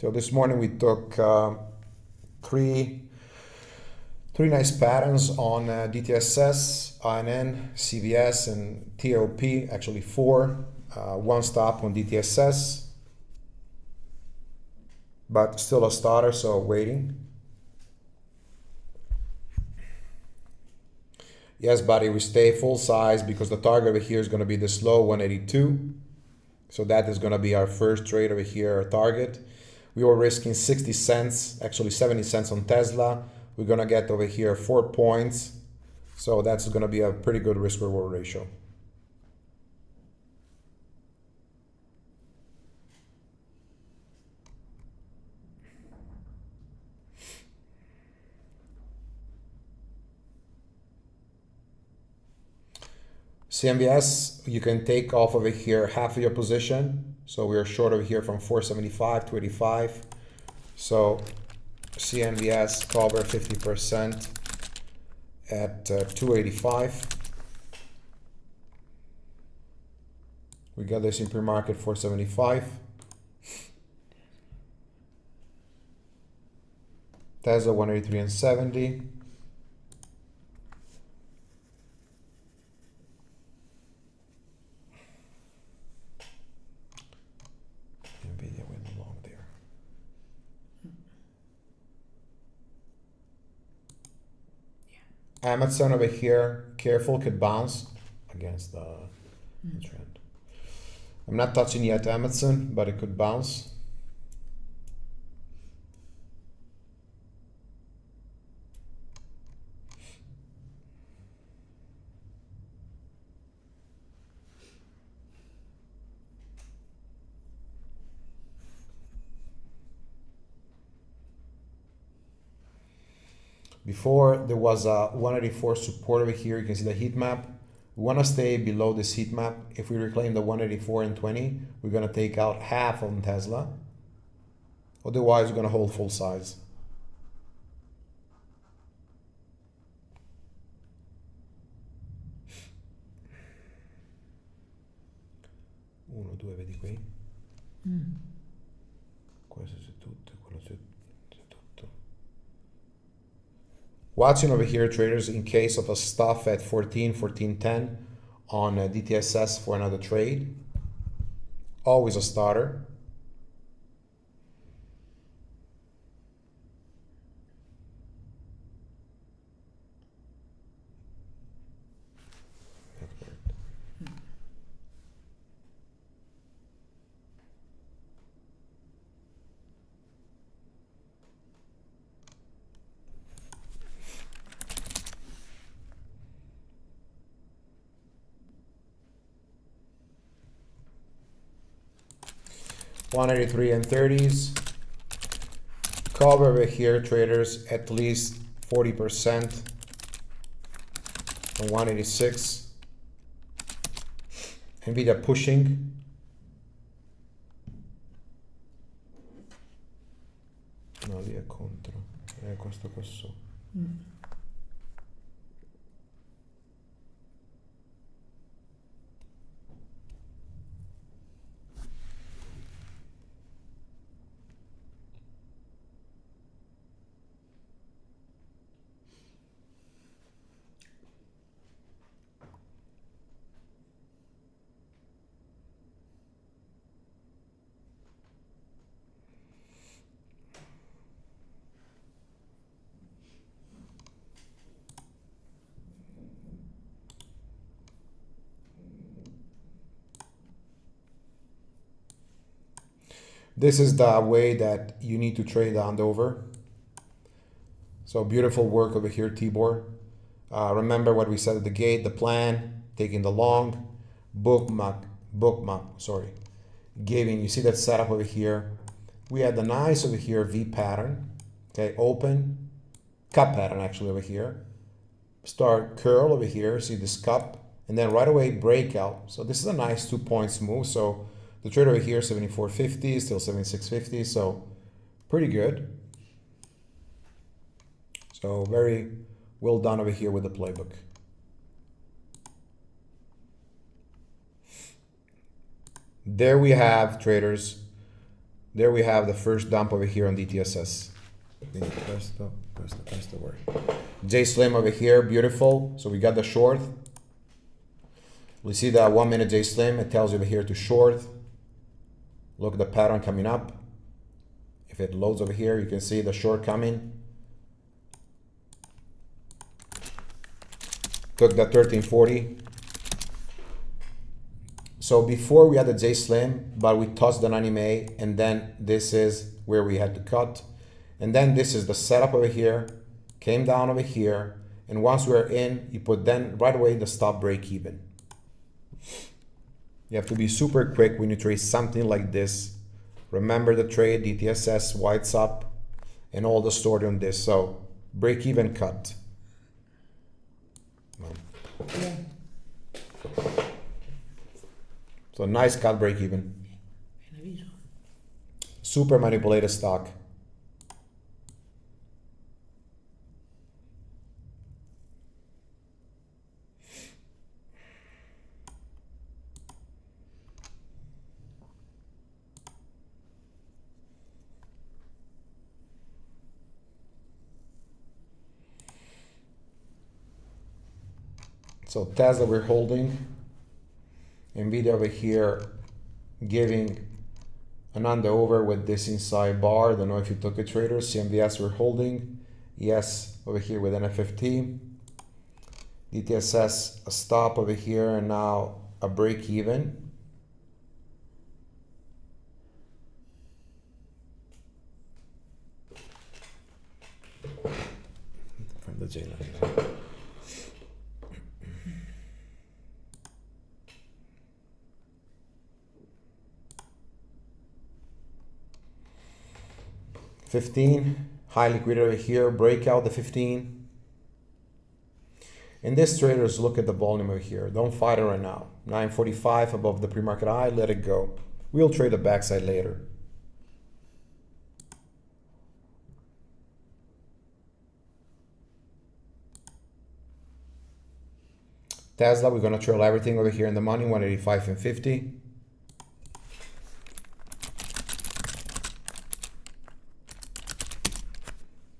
So this morning we took three nice patterns on DTSS, INN, CVS, and TOP. Actually four. One stop on DTSS, but still a starter, so waiting. Yes, buddy, we stay full size because the target over here is going to be this low 182. So that is going to be our first trade over here, our target. We were risking 60 cents, actually 70 cents on Tesla. We're going to get over here 4 points. So that's going to be a pretty good risk reward ratio. CMBS, you can take off over here half of your position. So we are short over here from 475 to 85. So CMBS cover 50% at 285. We got this in pre-market 475. Tesla 183 and 70. Amazon over here, careful, could bounce against the trend. I'm not touching yet Amazon, but it could bounce. Before there was a 184 support over here. You can see the heat map. We want to stay below this heat map. If we reclaim the 184 and 20, we're going to take out half on Tesla. Otherwise, we're going to hold full size. Uno, due, vedi qui? Questo c'è tutto, quello c'è tutto. Watching over here, traders, in case of a stuff at 14.10 on DTSS for another trade. Always a starter. $183 and 30s. Cover over here, traders, at least 40% on 186. Nvidia pushing. No, lì è contro. È questo qua su. This is the way that you need to trade on over. So beautiful work over here, Tibor. Remember what we said at the gate, the plan, taking the long, bookmap, sorry. Giving, you see that setup over here, we had the nice over here V pattern. Okay, open, cup pattern actually over here. Start curl over here, see this cup, and then right away breakout. So this is a nice 2 points move. So the trade over here, 74.50, still 76.50, so pretty good. So very well done over here with the playbook. There we have, traders. There we have the first dump over here on DTSS. Press the word. J Slim over here, beautiful. So we got the short. We see that 1 minute J Slim. It tells you over here to short. Look at the pattern coming up. If it loads over here, you can see the short coming. Took that 1340. So before we had the J Slim, but we tossed the 90 MA, and then this is where we had to cut. And then this is the setup over here, came down over here, and once we're in, you put then right away the stop break even. You have to be super quick when you trade something like this. Remember the trade, DTSS, whites up, and all the story on this. So break even cut. Yeah. So nice cut break even. En aviso. Super manipulated stock. So Tesla we're holding, Nvidia over here giving an under over with this inside bar. Don't know if you took a trader. CMVS we're holding, yes, over here with NFFT. DTSS a stop over here and now a break even. From the J-line. $15, high liquidity over here, breakout the 15. And this traders, look at the volume over here. Don't fight it right now. 945 above the pre-market high, let it go. We'll trade the backside later. Tesla, we're gonna trail everything over here in the money, 185 and 50.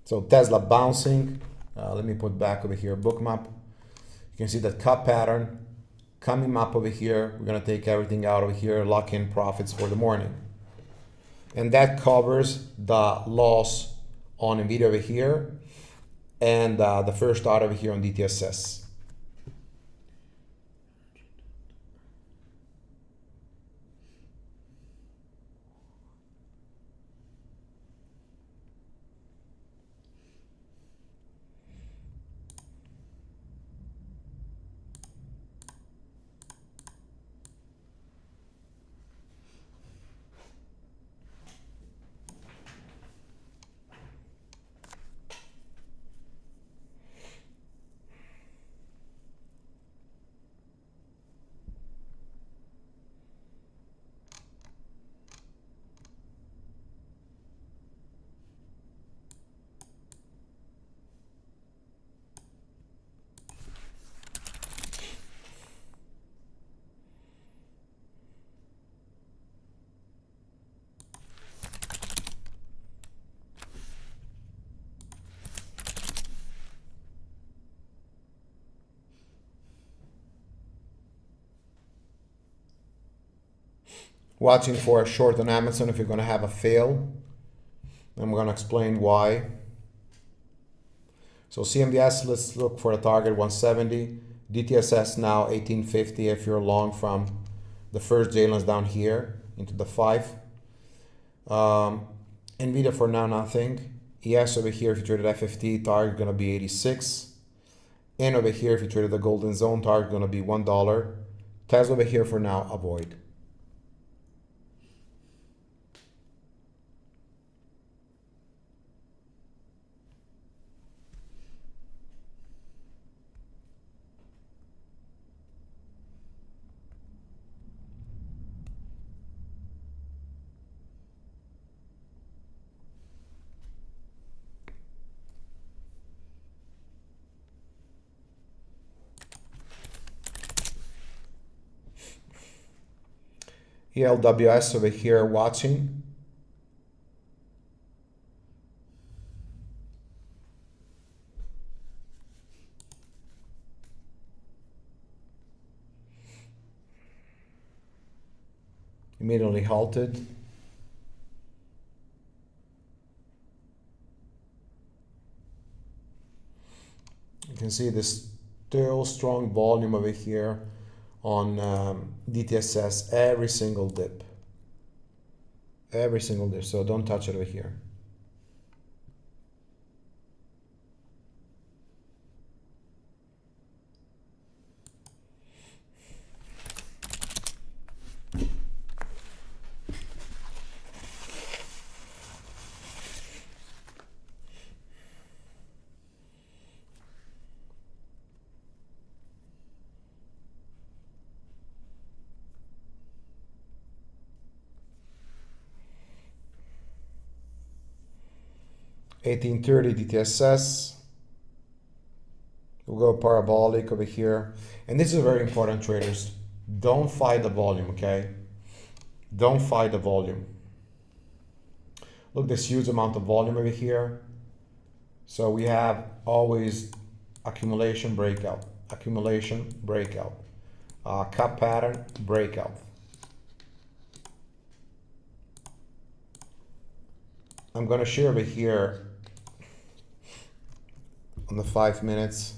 So Tesla bouncing. Let me put back over here Bookmap. You can see that cup pattern coming up over here. We're gonna take everything out over here, lock in profits for the morning. And that covers the loss on Nvidia over here and the first out over here on DTSS. Watching for a short on Amazon if you're going to have a fail. I'm going to explain why. So CMBS, let's look for a target 170. DTSS now 1850 if you're long from the first J-lines down here into the 5. Nvidia for now nothing. ES over here if you traded FFT, target going to be 86. And over here if you traded the golden zone, target going to be $1. Tesla over here for now, avoid. ELWS over here watching. Immediately halted. You can see this still strong volume over here on DTSS every single dip. Every single dip, so don't touch it over here. $18.30 DTSS. We'll go parabolic over here. And this is very important, traders. Don't fight the volume, okay? Don't fight the volume. Look, this huge amount of volume over here. So we have always accumulation, breakout, accumulation, breakout, cup pattern, breakout. I'm going to share over here on the 5 minutes.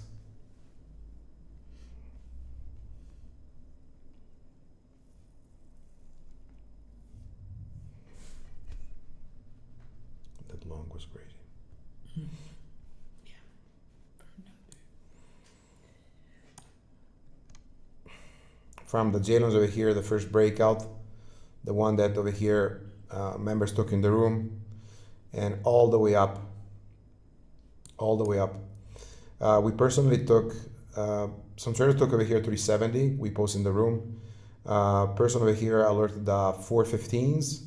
That long was great. From the J-Loans over here, the first breakout, the one that over here members took in the room, and all the way up, all the way up. We personally took, some traders took over here 370, we posted in the room. Person over here alerted the 415s,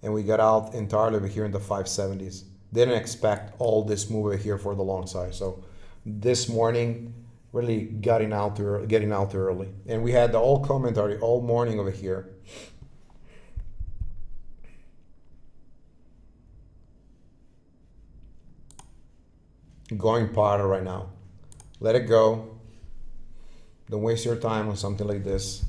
and we got out entirely over here in the 570s. Didn't expect all this move over here for the long side. So this morning, really getting out early. And we had the all commentary all morning over here. Going parter right now. Let it go. Don't waste your time on something like this.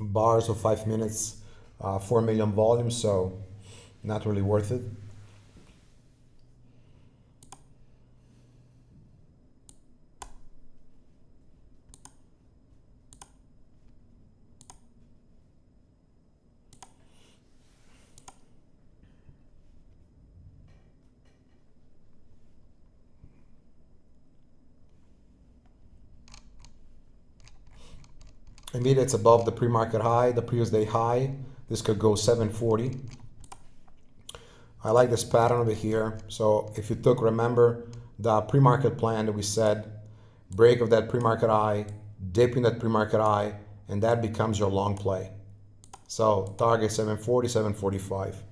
Bars of 5 minutes, 4 million volume, so not really worth it. Immediately it's above the pre-market high, the previous day high. This could go 740. I like this pattern over here. So if you took, remember the pre-market plan that we said, break of that pre-market high, dip in that pre-market high, and that becomes your long play. So target 740, 745.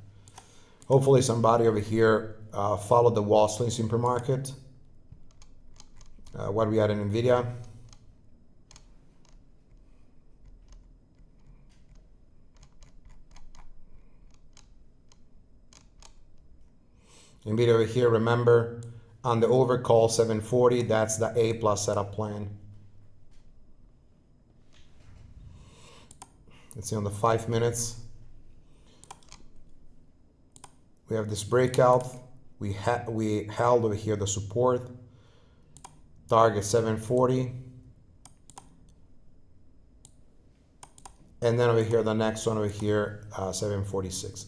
Hopefully somebody over here followed the Wall Street in pre-market. What we had in NVIDIA. NVIDIA over here, remember, on the overcall 740, that's the A plus setup plan. Let's see on the 5 minutes. We have this breakout. We held over here the support. Target 740. And then over here, the next one over here, 746.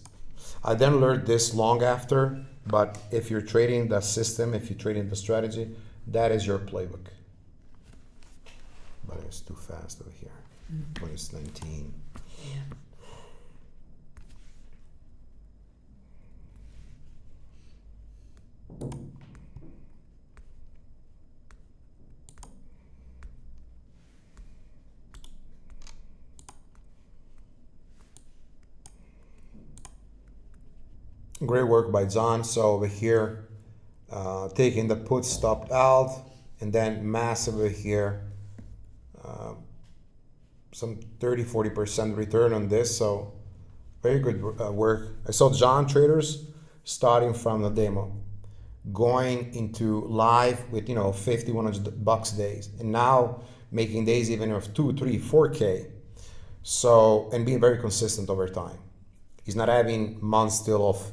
I then learned this long after, but if you're trading the system, if you're trading the strategy, that is your playbook. But it's too fast over here. When it's 19. Yeah. Great work by John. So over here, taking the put stopped out and then massive over here, some 30-40% return on this. So very good work. I saw John traders starting from the demo, going into live with 50, $100 days, and now making days even of 2, 3, 4K. So, and being very consistent over time. He's not having months still of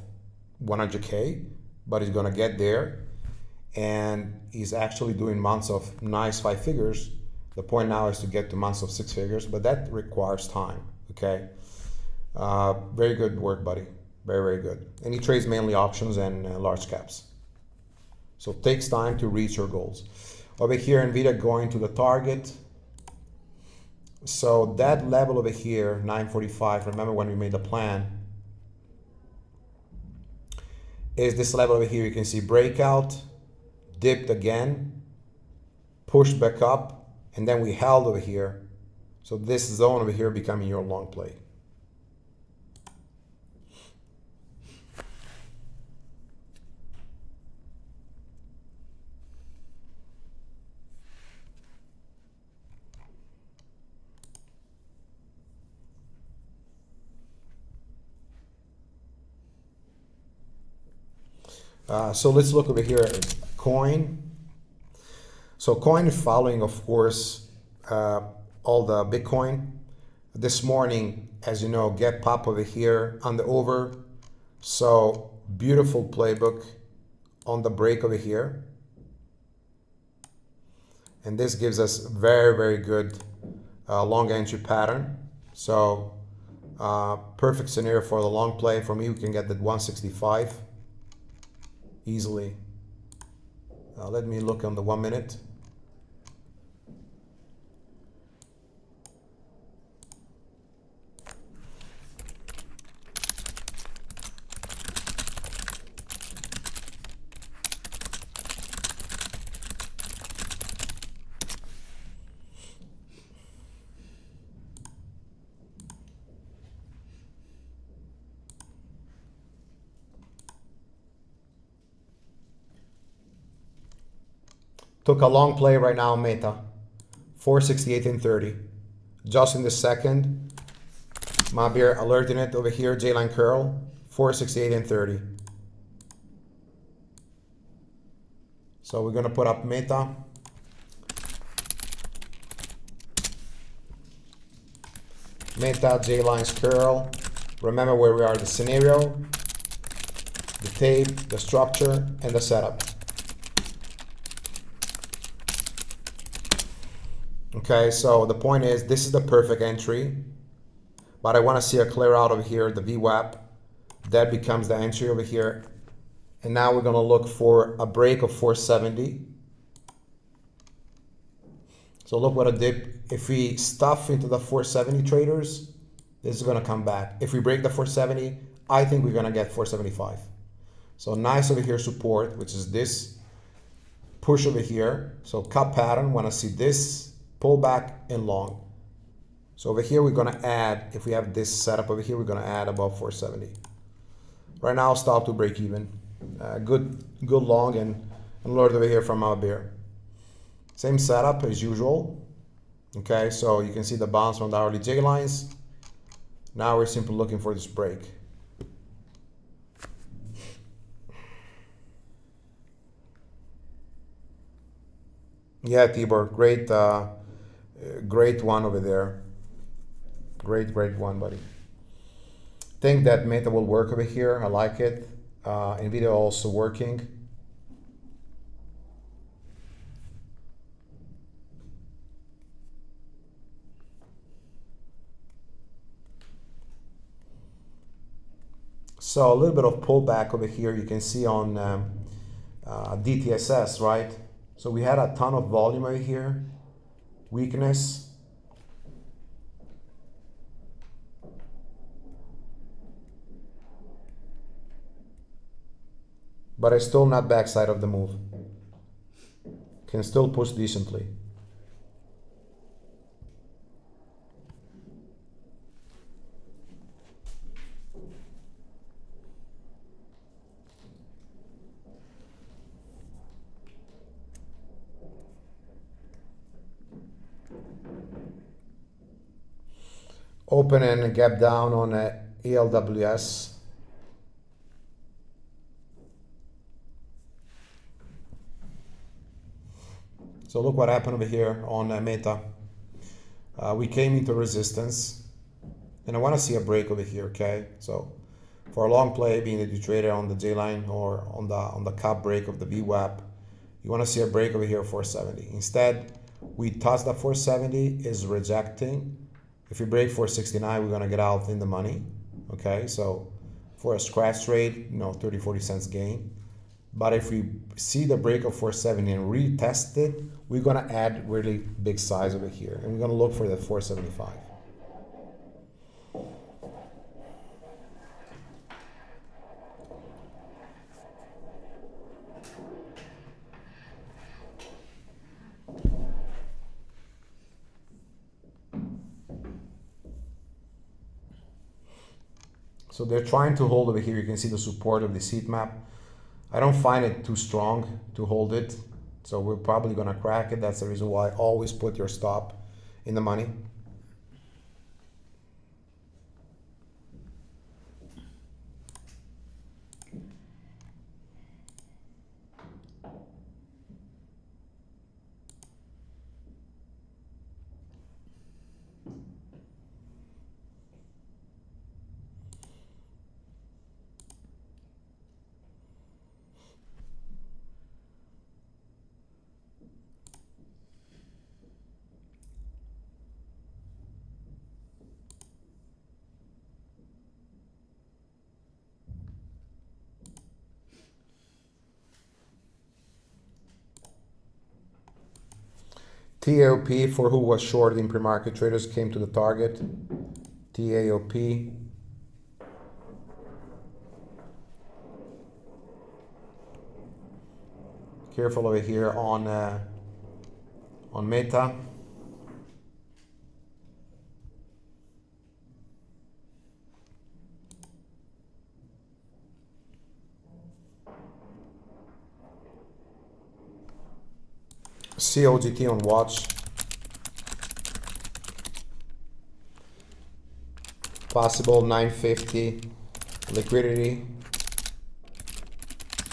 100K, but he's gonna get there. And he's actually doing months of nice 5 figures. The point now is to get to months of 6 figures, but that requires time, okay? Very good work, buddy. Very, very good. And he trades mainly options and large caps. So it takes time to reach your goals. Over here, NVIDIA going to the target. So that level over here, 945, remember when we made the plan, is this level over here. You can see breakout, dipped again, pushed back up, and then we held over here. So this zone over here becoming your long play. So let's look over here at coin. So coin is following, of course, all the Bitcoin. This morning, as you know, gap pop over here on the over. So beautiful playbook on the break over here. And this gives us very, very good long entry pattern. So perfect scenario for the long play. For me, we can get that 165 easily. Let me look on the 1 minute. Took a long play right now, Meta, 468 and 30. Just in the second, my beer alerting it over here, J-line curl, 468 and 30. So we're gonna put up Meta. Meta, J-line's curl. Remember where we are, the scenario, the tape, the structure, and the setup. Okay, so the point is, this is the perfect entry, but I want to see a clear out over here, the VWAP. That becomes the entry over here. And now we're going to look for a break of 470. So look what a dip. If we stuff into the 470 traders, this is going to come back. If we break the 470, I think we're going to get 475. So nice over here support, which is this push over here. So cup pattern, want to see this pull back and long. So over here, we're going to add, if we have this setup over here, we're going to add above 470. Right now, stop to break even. Good long and alert over here from our bear. Same setup as usual. Okay, so you can see the bounce from the hourly J lines. Now we're simply looking for this break. Yeah, Tibor, great one over there. Great one, buddy. Think that Meta will work over here. I like it. NVIDIA also working. So a little bit of pullback over here. You can see on DTSS, right? So we had a ton of volume over here. Weakness. But it's still not backside of the move. Can still push decently. Open and gap down on ELWS. So look what happened over here on Meta. We came into resistance, and I want to see a break over here. Okay, so for a long play, being that you traded on the J line or on the cap break of the VWAP, you want to see a break over here 470. Instead, we touched that 470 is rejecting. If we break 469, we're gonna get out in the money. Okay, so for a scratch trade, 30-40 cents gain. But if we see the break of 470 and retest it, we're gonna add really big size over here, and we're gonna look for the 475. So they're trying to hold over here. You can see the support of this heat map. I don't find it too strong to hold it. So we're probably gonna crack it. That's the reason why always put your stop in the money. TAOP, for who was short in pre-market traders, came to the target. TAOP. Careful over here on Meta. COGT on watch. Possible 950 liquidity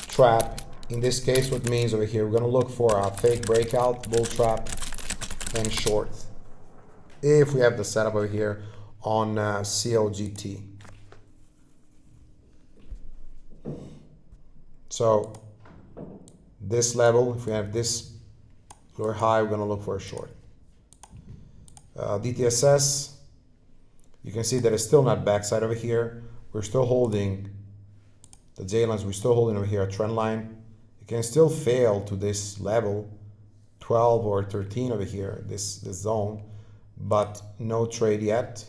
trap. In this case, what means over here, we're gonna look for a fake breakout, bull trap, and short. If we have the setup over here on COGT. So this level, if we have this lower high, we're gonna look for a short. DTSS, you can see that it's still not backside over here. We're still holding the J lines, we're still holding over here a trend line. It can still fail to this level, 12 or 13 over here, this zone, but no trade yet.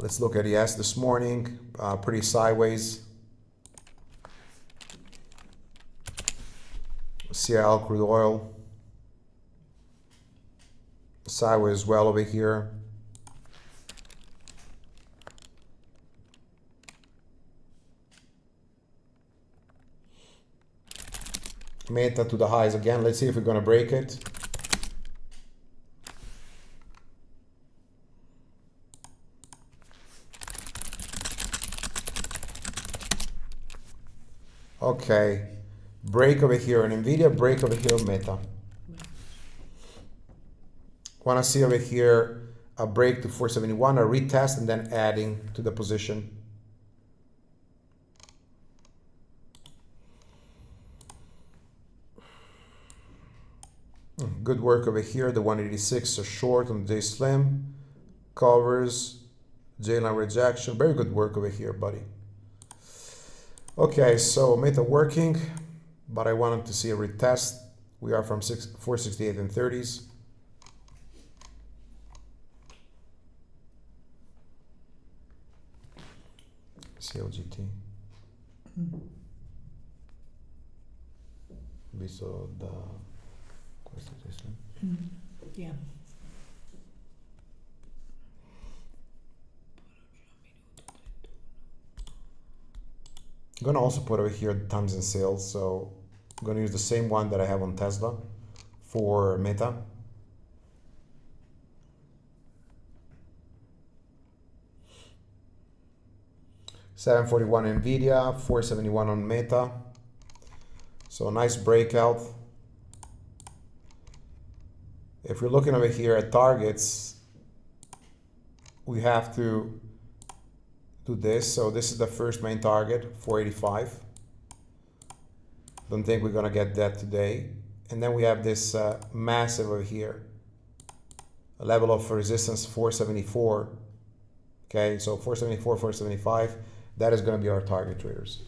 Let's look at ES this morning, pretty sideways. CL crude oil, sideways as well over here. Meta to the highs again. Let's see if we're going to break it. Okay, break over here on Nvidia, break over here on Meta. Want to see over here a break to 471, a retest, and then adding to the position. Good work over here. The 186 is short on J Slim, covers J line rejection. Very good work over here, buddy. Okay, so Meta working, but I wanted to see a retest. We are from 468 and 30s. CLGT. Visto da questa testa. Yeah. I'm gonna also put over here the times in sales. So I'm gonna use the same one that I have on Tesla for Meta. $741 Nvidia, 471 on Meta. So a nice breakout. If you're looking over here at targets, we have to do this. So this is the first main target, 485. Don't think we're gonna get that today. And then we have this massive over here, a level of resistance 474. Okay, so 474, 475, that is gonna be our target, traders.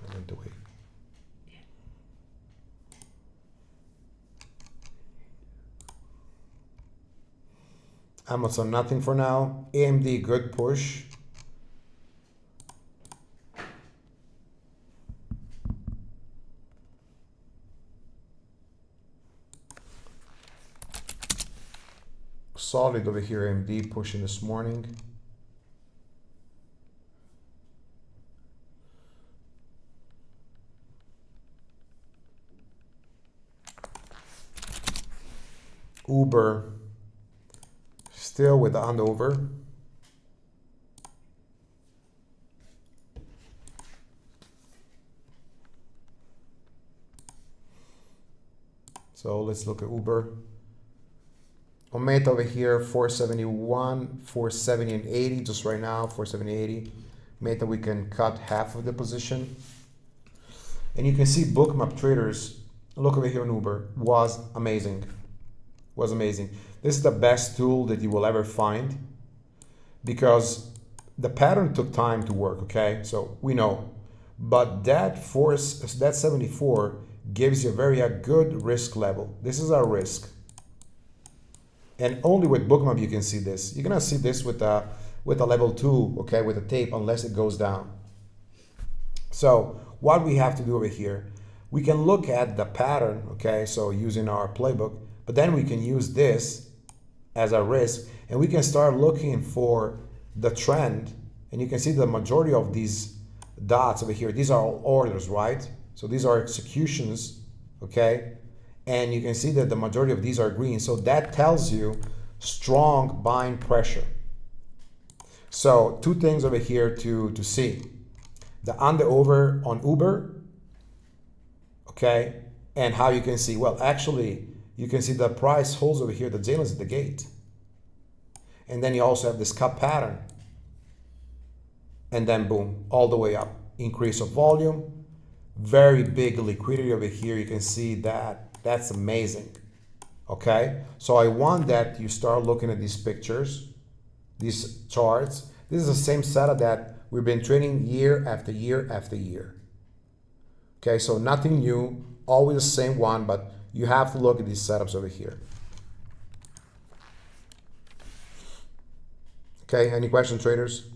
I'm going to wait. Amazon, nothing for now. AMD, good push. Solid over here, AMD pushing this morning. Uber, still with the under-over. So let's look at Uber. On Meta over here, 471, 470 and 80, just right now, 470, 80. Meta, we can cut half of the position. And you can see Bookmap traders, look over here on Uber, was amazing. Was amazing. This is the best tool that you will ever find because the pattern took time to work, okay? So we know, but that 74 gives you a very good risk level. This is our risk. And only with Bookmap you can see this. You're gonna see this with a level 2, okay, with a tape, unless it goes down. So what we have to do over here, we can look at the pattern, okay, so using our playbook, but then we can use this as a risk, and we can start looking for the trend. And you can see the majority of these dots over here, these are all orders, right? So these are executions, okay? And you can see that the majority of these are green. So that tells you strong buying pressure. So two things over here to see. The under-over on Uber, okay? And how you can see, well, actually, you can see the price holds over here, the J is at the gate. And then you also have this cup pattern. And then boom, all the way up. Increase of volume, very big liquidity over here. You can see that, that's amazing. Okay, so I want that you start looking at these pictures, these charts. This is the same setup that we've been trading year after year after year. Okay, so nothing new, always the same one, but you have to look at these setups over here. Okay, any questions, traders?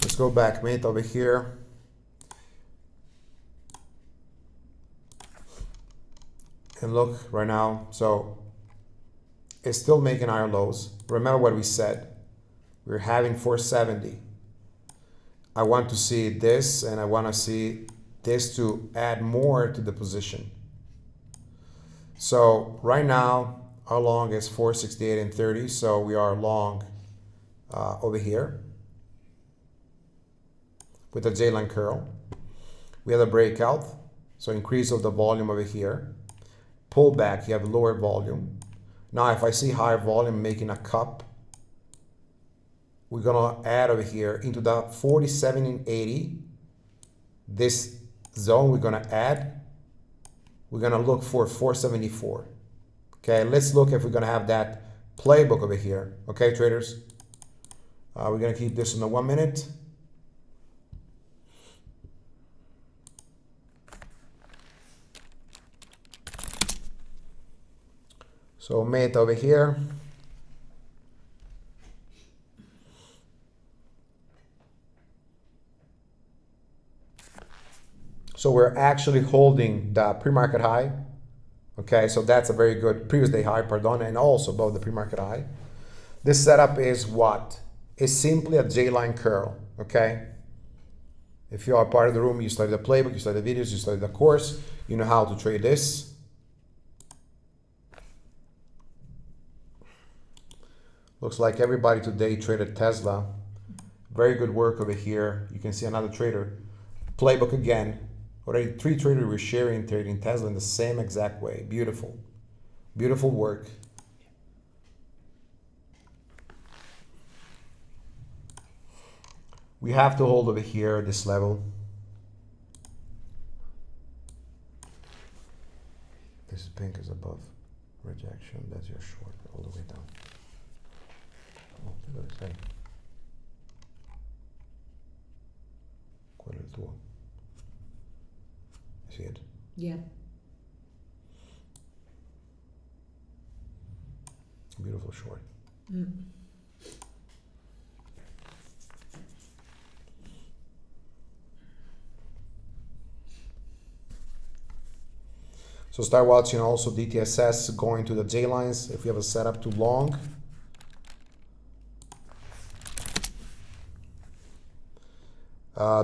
Let's go back, mate, over here. And look right now, so it's still making higher lows. Remember what we said. We're having 470. I want to see this, and I want to see this to add more to the position. So right now, our long is 468 and 30, so we are long over here with a J-line curl. We have a breakout, so increase of the volume over here. Pull back, you have lower volume. Now if I see higher volume making a cup, we're gonna add over here into the 47 and 80. This zone we're gonna add. We're gonna look for 474. Okay, let's look if we're gonna have that playbook over here. Okay, traders. We're gonna keep this in the 1 minute. So mate over here. So we're actually holding the pre-market high. Okay, so that's a very good previous day high, pardon, and also above the pre-market high. This setup is what? It's simply a J-line curl, okay? If you are part of the room, you study the playbook, you study the videos, you study the course, you know how to trade this. Looks like everybody today traded Tesla. Very good work over here. You can see another trader. Playbook again. Already 3 traders were sharing trading Tesla in the same exact way. Beautiful. Beautiful work. We have to hold over here at this level. This pink is above rejection. That's your short all the way down. Oh, look at this. Quello è il tuo. See it? Yeah. Beautiful short. So start watching also DTSS going to the J lines if you have a setup too long.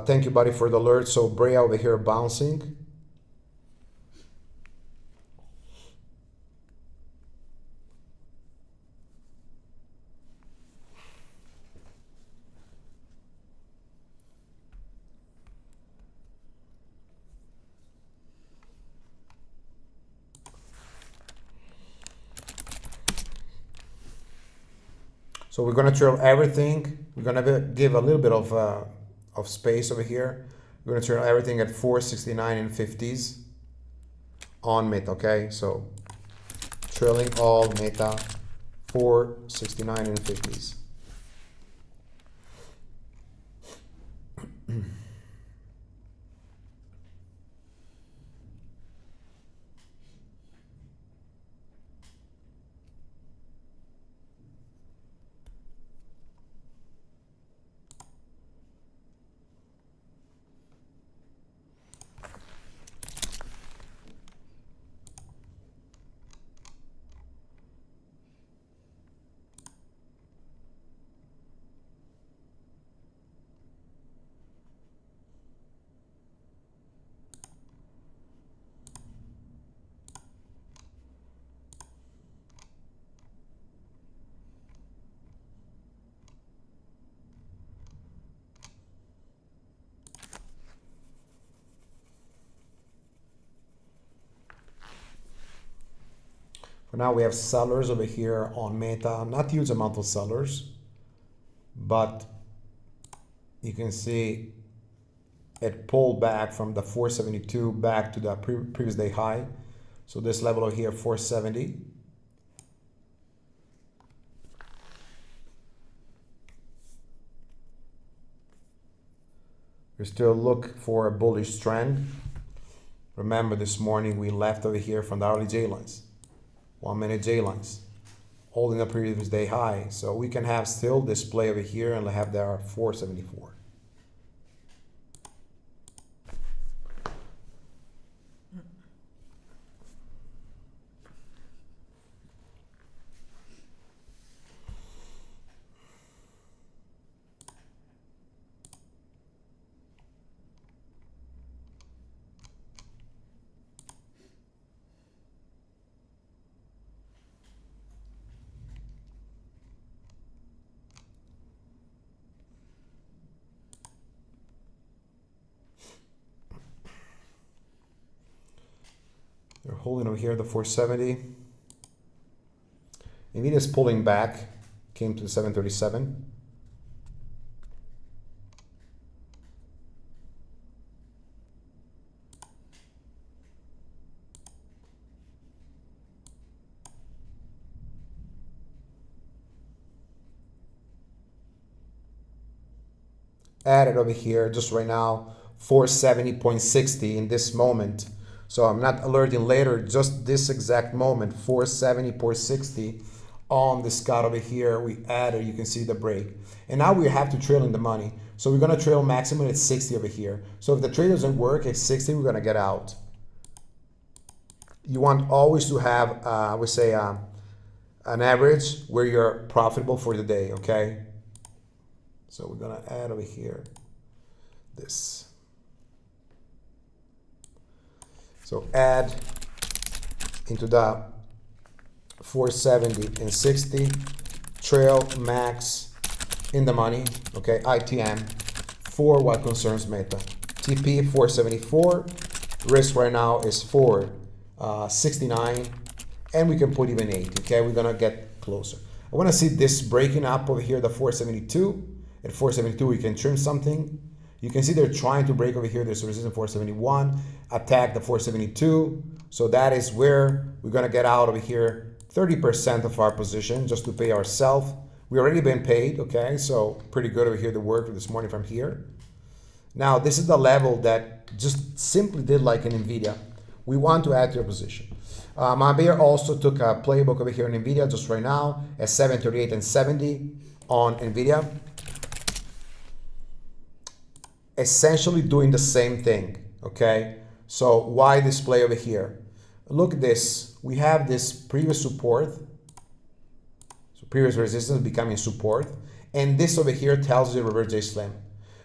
Thank you, buddy, for the alert. So Brea over here bouncing. So we're gonna trail everything. We're gonna give a little bit of space over here. We're gonna trail everything at 469 and 50s on meta, okay? So trailing all meta 469 and 50s. For now, we have sellers over here on Meta, not huge amount of sellers, but you can see it pulled back from the 472 back to the previous day high. So this level over here, 470. We still look for a bullish trend. Remember, this morning we left over here from the hourly J lines. 1 minute J lines, holding the previous day high. So we can have still this play over here and have there 474. They're holding over here the 470. Nvidia is pulling back, came to the 737. Added over here just right now 470.60 in this moment. So I'm not alerting later, just this exact moment, 470.60 on the scout over here. We added, you can see the break. And now we have to trail in the money. So we're gonna trail maximum at 60 over here. So if the trade doesn't work at 60, we're gonna get out. You want always to have, I would say, an average where you're profitable for the day, okay? So we're gonna add over here this. So add into the 470 and 60, trail max in the money, okay, ITM for what concerns Meta. TP 474, risk right now is 469, and we can put even 8, okay, we're gonna get closer. I wanna see this breaking up over here, the 472. At 472, we can trim something. You can see they're trying to break over here. There's a resistance 471, attack the 472. So that is where we're gonna get out over here 30% of our position just to pay ourselves. We already been paid, okay? So pretty good over here to work this morning from here. Now, this is the level that just simply did like an NVIDIA. We want to add to your position. My bear also took a playbook over here in NVIDIA just right now at 738 and 70 on NVIDIA. Essentially doing the same thing, okay? So why this play over here? Look at this. We have this previous support, so previous resistance becoming support, and this over here tells you reverse J slam.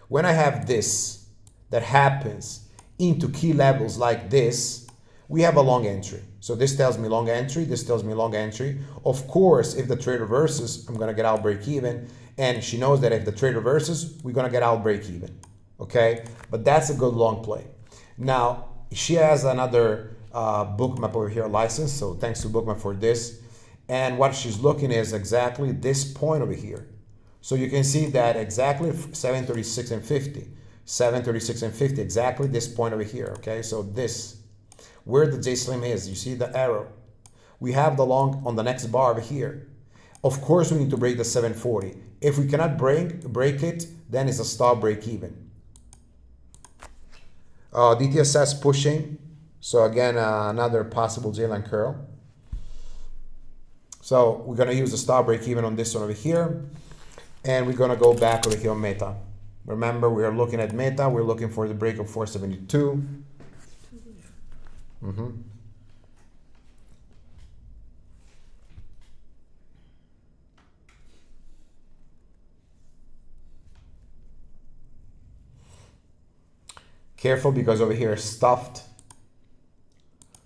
When I have this that happens into key levels like this, we have a long entry. So this tells me long entry, this tells me long entry. Of course, if the trade reverses, I'm gonna get out break even, and she knows that if the trade reverses, we're gonna get out break even. Okay, but that's a good long play. Now she has another Bookmap over here license, so thanks to Bookmap for this. And what she's looking is exactly this point over here. So you can see that exactly 736 and 50, 736 and 50, exactly this point over here. Okay, so this, where the J slam is, you see the arrow. We have the long on the next bar over here. Of course, we need to break the 740. If we cannot break it, then it's a stop break even. DTSS pushing, so again another possible J-line curl. So we're gonna use the stop break even on this one over here, and we're gonna go back over here on Meta. Remember, we are looking at Meta, we're looking for the break of 472. Careful because over here is stuffed.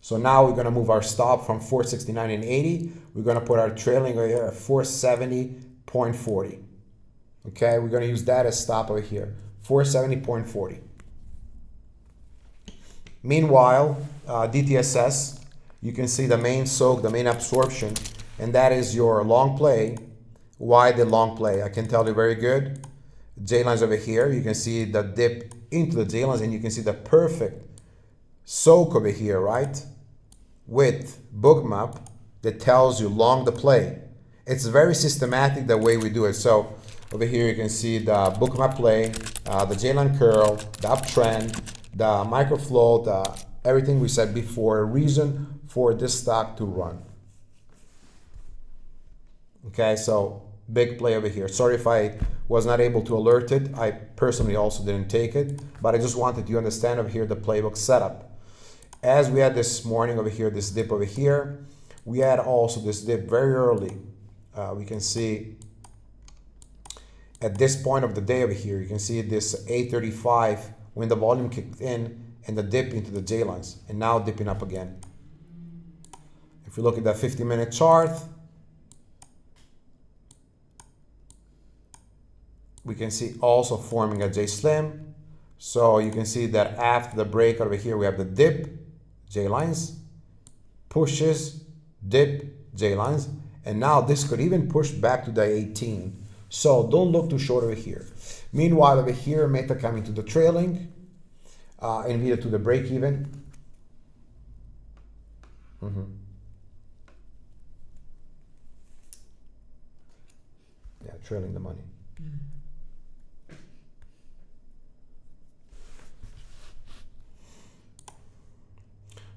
So now we're gonna move our stop from 469 and 80. We're gonna put our trailing over here at 470.40. Okay, we're gonna use that as stop over here, 470.40. Meanwhile, DTSS, you can see the main soak, the main absorption, and that is your long play. Why the long play? I can tell you very good. J lines over here, you can see the dip into the J lines, and you can see the perfect soak over here, right? With Bookmap that tells you long the play. It's very systematic the way we do it. So over here you can see the Bookmap play, the J line curl, the uptrend, the micro flow, everything we said before, a reason for this stock to run. Okay, so big play over here. Sorry if I was not able to alert it. I personally also didn't take it, but I just wanted you to understand over here the playbook setup. As we had this morning over here, this dip over here, we had also this dip very early. We can see at this point of the day over here, you can see this 835 when the volume kicked in and the dip into the J lines, and now dipping up again. If you look at that 50-minute chart, we can see also forming a J slam. So you can see that after the break over here, we have the dip, J lines, pushes, dip, J lines, and now this could even push back to the 18. So don't look too short over here. Meanwhile, over here, Meta coming to the trailing, Nvidia to the break even. Yeah, trailing the money.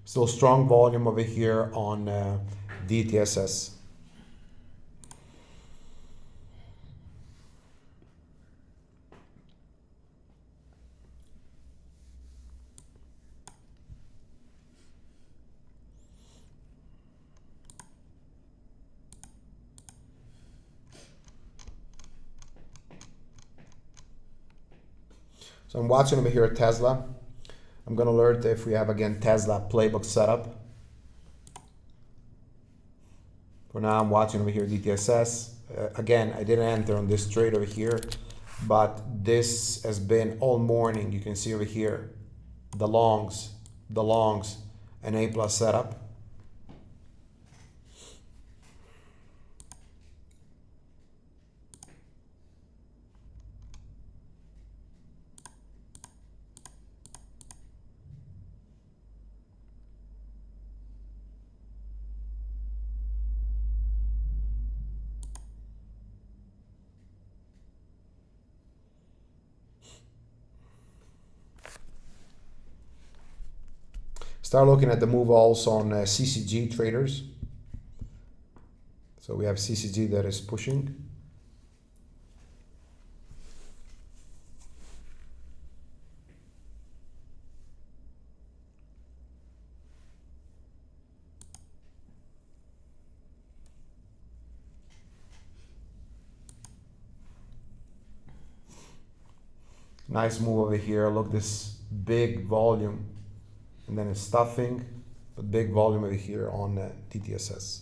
Still strong volume over here on DTSS. So I'm watching over here at Tesla. I'm gonna alert if we have again Tesla playbook setup. For now, I'm watching over here DTSS. Again, I didn't enter on this trade over here, but this has been all morning. You can see over here, the longs, an A plus setup. Start looking at the move also on CCG traders. So we have CCG that is pushing. Nice move over here. Look, this big volume. And then it's stuffing, but big volume over here on DTSS.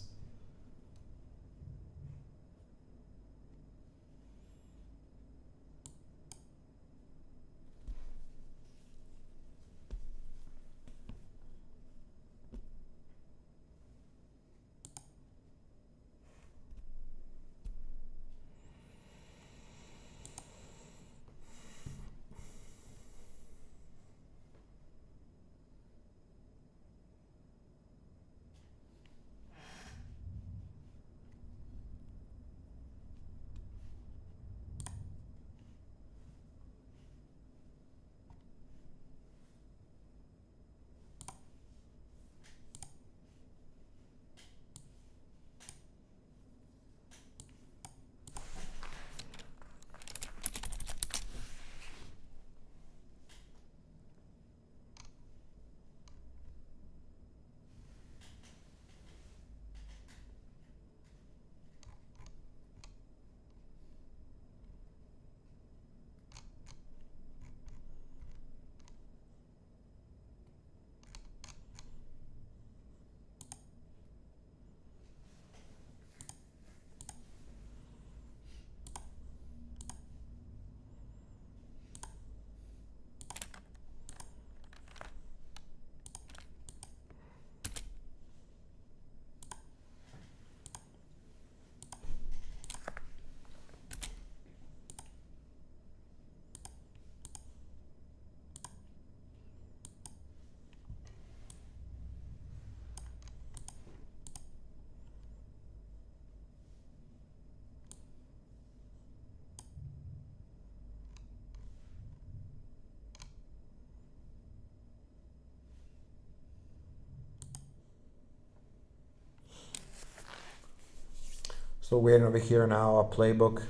So we're over here now, a playbook,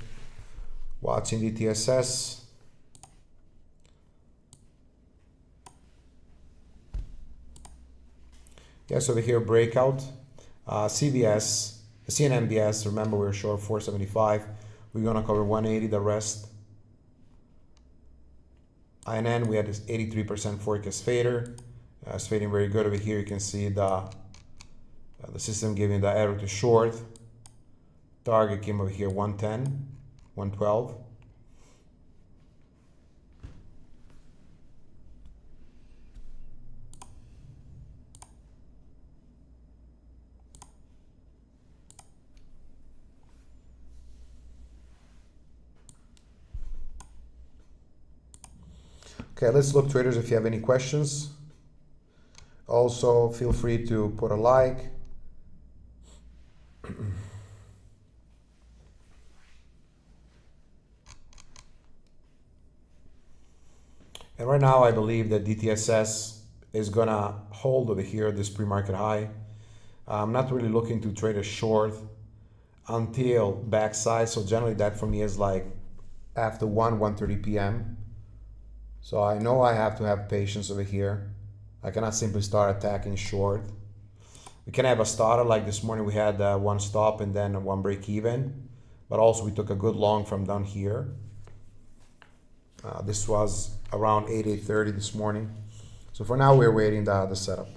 watching DTSS. Yes, over here, breakout. CBS, CNMBS, remember we're short 475. We're gonna cover 180, the rest. INN, we had this 83% forecast fader. It's fading very good over here. You can see the system giving the arrow to short. Target came over here 110, 112. Okay, let's look, traders, if you have any questions. Also, feel free to put a like. And right now, I believe that DTSS is gonna hold over here, this pre-market high. I'm not really looking to trade a short until backside. So generally that for me is like after 1:30 p.m. So I know I have to have patience over here. I cannot simply start attacking short. We can have a starter like this morning. We had one stop and then one break even, but also we took a good long from down here. This was around 8:30 this morning. So for now, we're waiting the setup.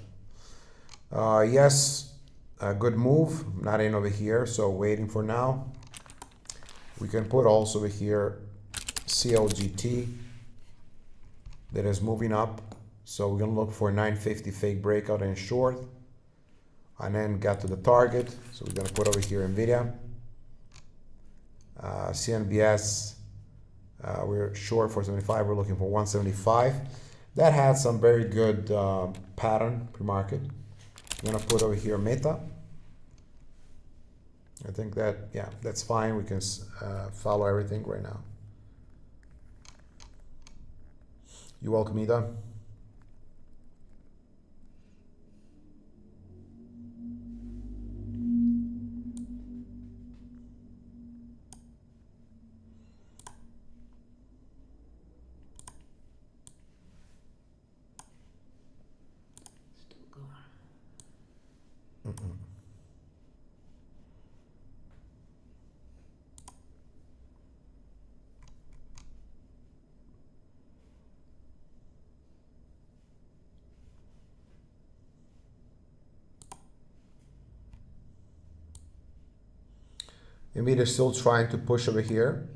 Yes, a good move. Not in over here, so waiting for now. We can put also over here CLGT that is moving up. So we're gonna look for 950 fake breakout and short, and then get to the target. So we're gonna put over here NVIDIA, CNBS. We're short for 75. We're looking for 175. That had some very good pattern pre-market. I'm gonna put over here Meta. I think that, yeah, that's fine. We can follow everything right now. You're welcome, Ida. Still going. NVIDIA is still trying to push over here.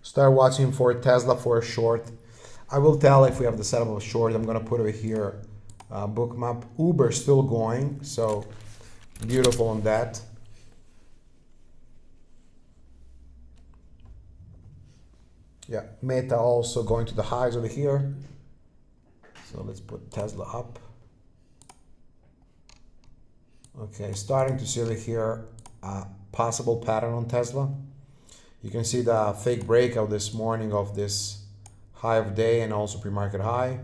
Start watching for Tesla for a short. I will tell if we have the setup of a short. I'm gonna put over here Bookmap. Uber still going, so beautiful on that. Yeah, Meta also going to the highs over here. So let's put Tesla up. Okay, starting to see over here a possible pattern on Tesla. You can see the fake breakout this morning of this high of day and also pre-market high.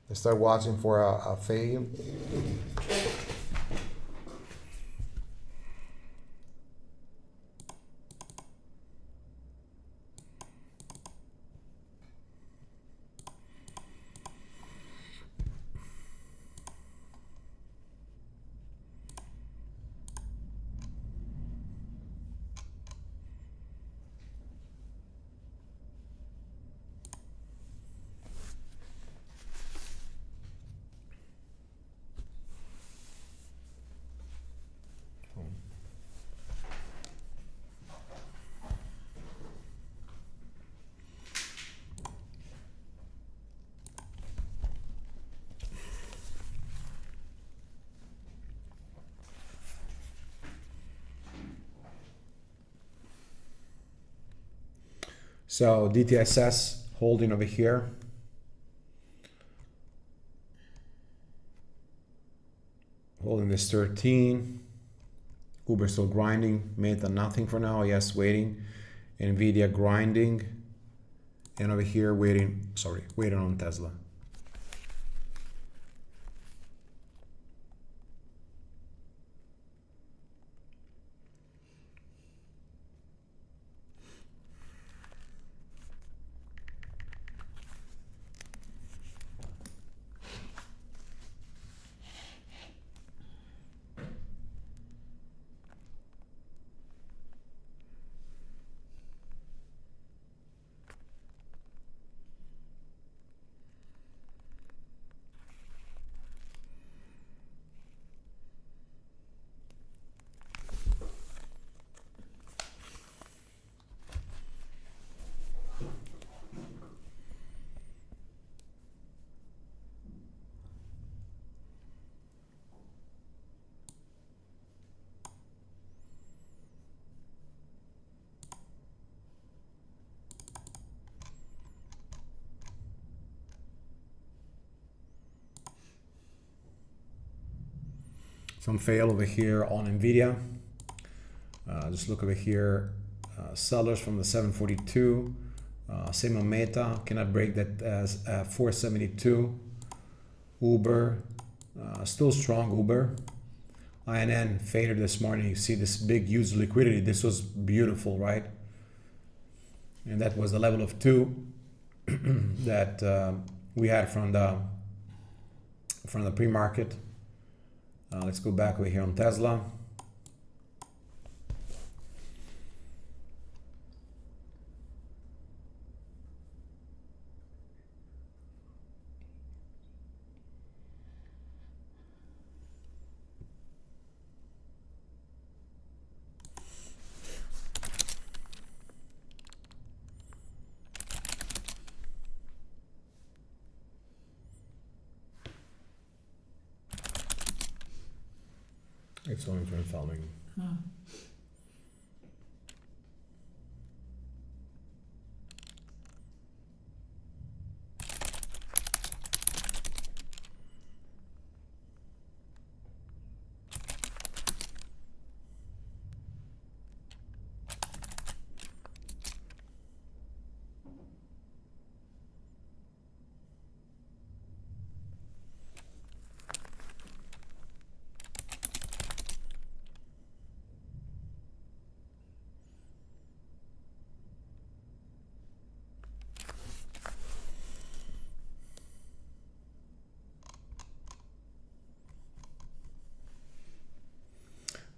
Let's start watching for a fail. So DTSS holding over here. Holding this 13. Uber still grinding. Meta nothing for now. Yes, waiting. Nvidia grinding. And over here waiting, waiting on Tesla. Some fail over here on Nvidia. Just look over here, sellers from the 742. Same on Meta, cannot break that as 472. Uber, still strong Uber. INN faded this morning. You see this big huge liquidity. This was beautiful, right? And that was the level of 2 that we had from the pre-market. Let's go back over here on Tesla. It's only trend following.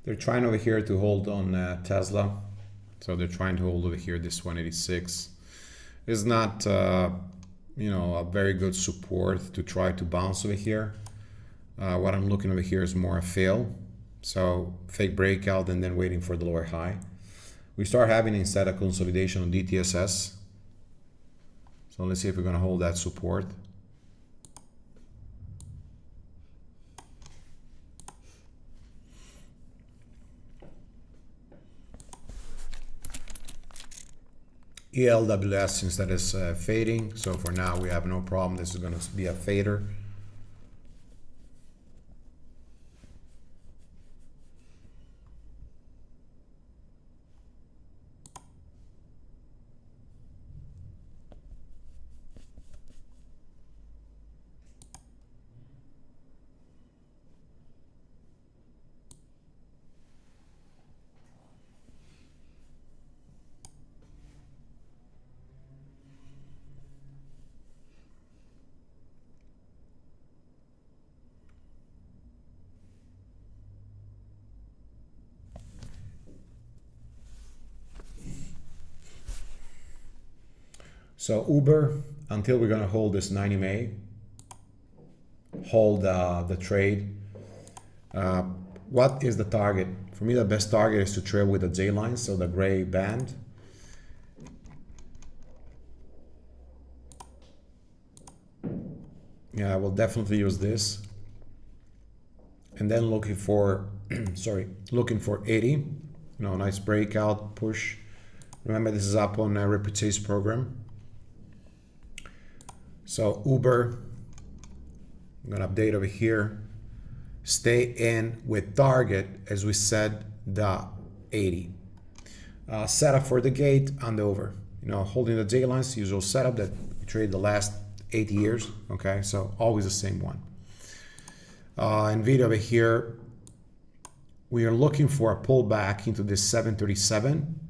They're trying over here to hold on Tesla. So they're trying to hold over here this 186. It's not, you know, a very good support to try to bounce over here. What I'm looking over here is more a fail. So fake breakout and then waiting for the lower high. We start having instead a consolidation on DTSS. So let's see if we're going to hold that support. ELWS instead is fading, so for now we have no problem. This is going to be a fader. So Uber, until we're going to hold this 90 MA, hold the trade. What is the target? For me, the best target is to trade with the J line, so the gray band. Yeah, I will definitely use this. And then looking for, sorry, looking for 80. You know, nice breakout, push, Remember, this is up on a repurchase program. So Uber, I'm gonna update over here. Stay in with target, as we said, the 80. Setup for the gate and the over. You know, holding the J lines, usual setup that we trade the last 8 years. Okay, so always the same one. Nvidia over here, we are looking for a pullback into this 737.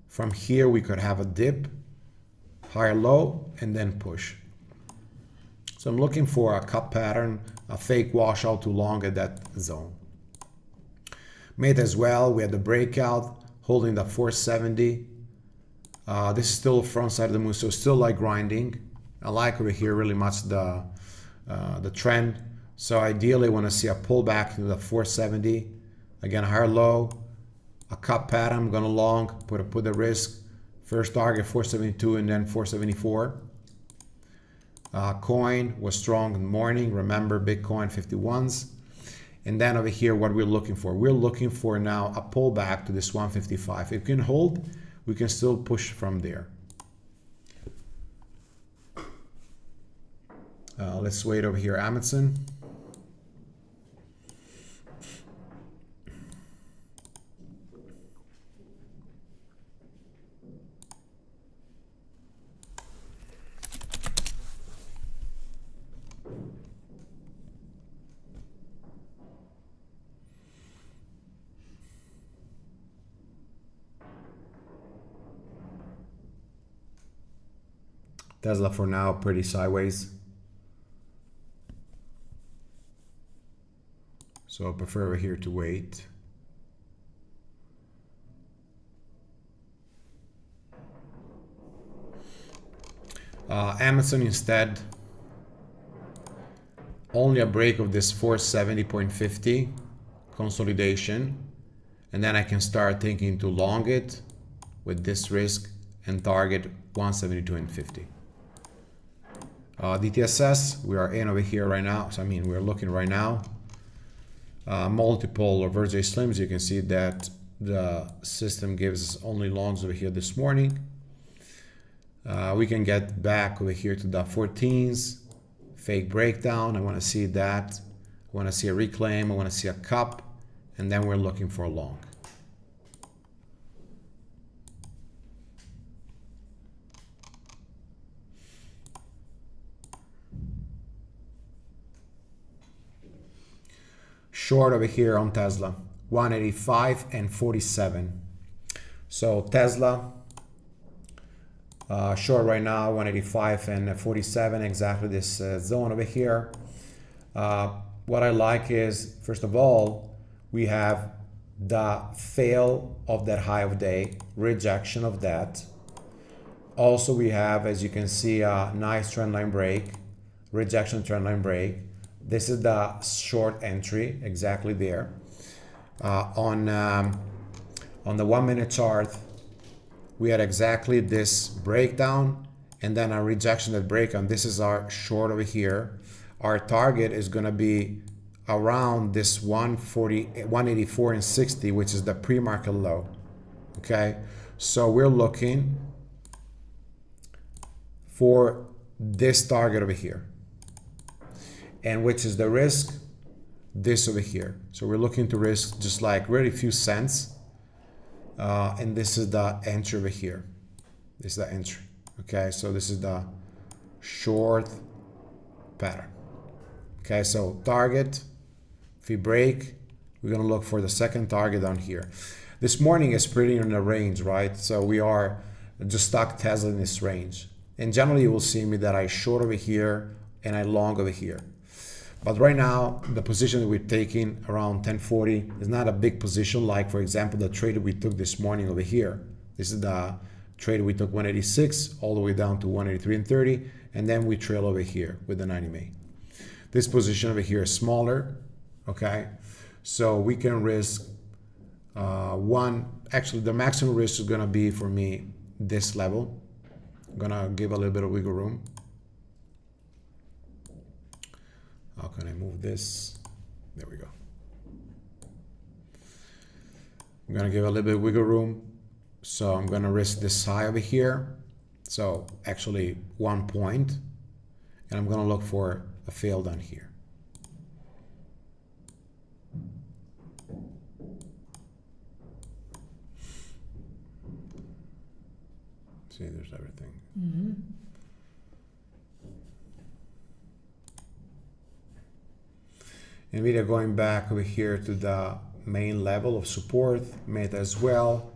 From here, we could have a dip, higher low, and then push. So I'm looking for a cup pattern, a fake washout to long at that zone. Made as well, we had the breakout, holding the 470. This is still front side of the move, so still like grinding. I like over here really much the trend. So ideally, want to see a pullback into the 470. Again, higher low, a cup pattern. I'm gonna long, put the risk. First target 472 and then 474. Coin was strong in the morning. Remember, Bitcoin 51s. And then over here, what we're looking for. We're looking for now a pullback to this 155. If we can hold, we can still push from there. Let's wait over here, Amazon. Tesla for now, pretty sideways. So I prefer over here to wait. Amazon instead, only a break of this 470.50 consolidation, and then I can start thinking to long it with this risk and target 172.50. DTSS, we are in over here right now. So I mean, we're looking right now. Multiple reverse J slims. You can see that the system gives us only longs over here this morning. We can get back over here to the 14s. Fake breakdown. I want to see that. I want to see a reclaim. I want to see a cup, and then we're looking for a long. Short over here on Tesla, 185 and 47. So Tesla, short right now, 185 and 47, exactly this zone over here. What I like is, first of all, we have the fail of that high of day, rejection of that. Also, we have, as you can see, a nice trendline break, rejection trendline break. This is the short entry, exactly there. On the 1 minute chart, we had exactly this breakdown and then a rejection that breakdown. This is our short over here. Our target is going to be around this 184 and 60, which is the pre-market low. Okay, so we're looking for this target over here. And which is the risk, this over here. So we're looking to risk just like really few cents. And this is the entry over here. This is the entry. Okay, so this is the short pattern. Okay, so target, if we break, we're gonna look for the second target down here. This morning is pretty in the range, right? So we are just stuck Tesla in this range. And generally you will see me that I short over here and I long over here. But right now, the position that we're taking around 1040 is not a big position, like for example, the trade we took this morning over here. This is the trade we took 186 all the way down to 183 and 30, and then we trail over here with the 90 MA. This position over here is smaller, okay? So we can risk actually the maximum risk is gonna be for me this level. I'm gonna give a little bit of wiggle room. How can I move this? There we go. I'm gonna give a little bit of wiggle room. So I'm gonna risk this high over here. So actually 1 point, and I'm gonna look for a fail down here. See, there's everything. Mm-hmm. NVIDIA going back over here to the main level of support, Meta as well.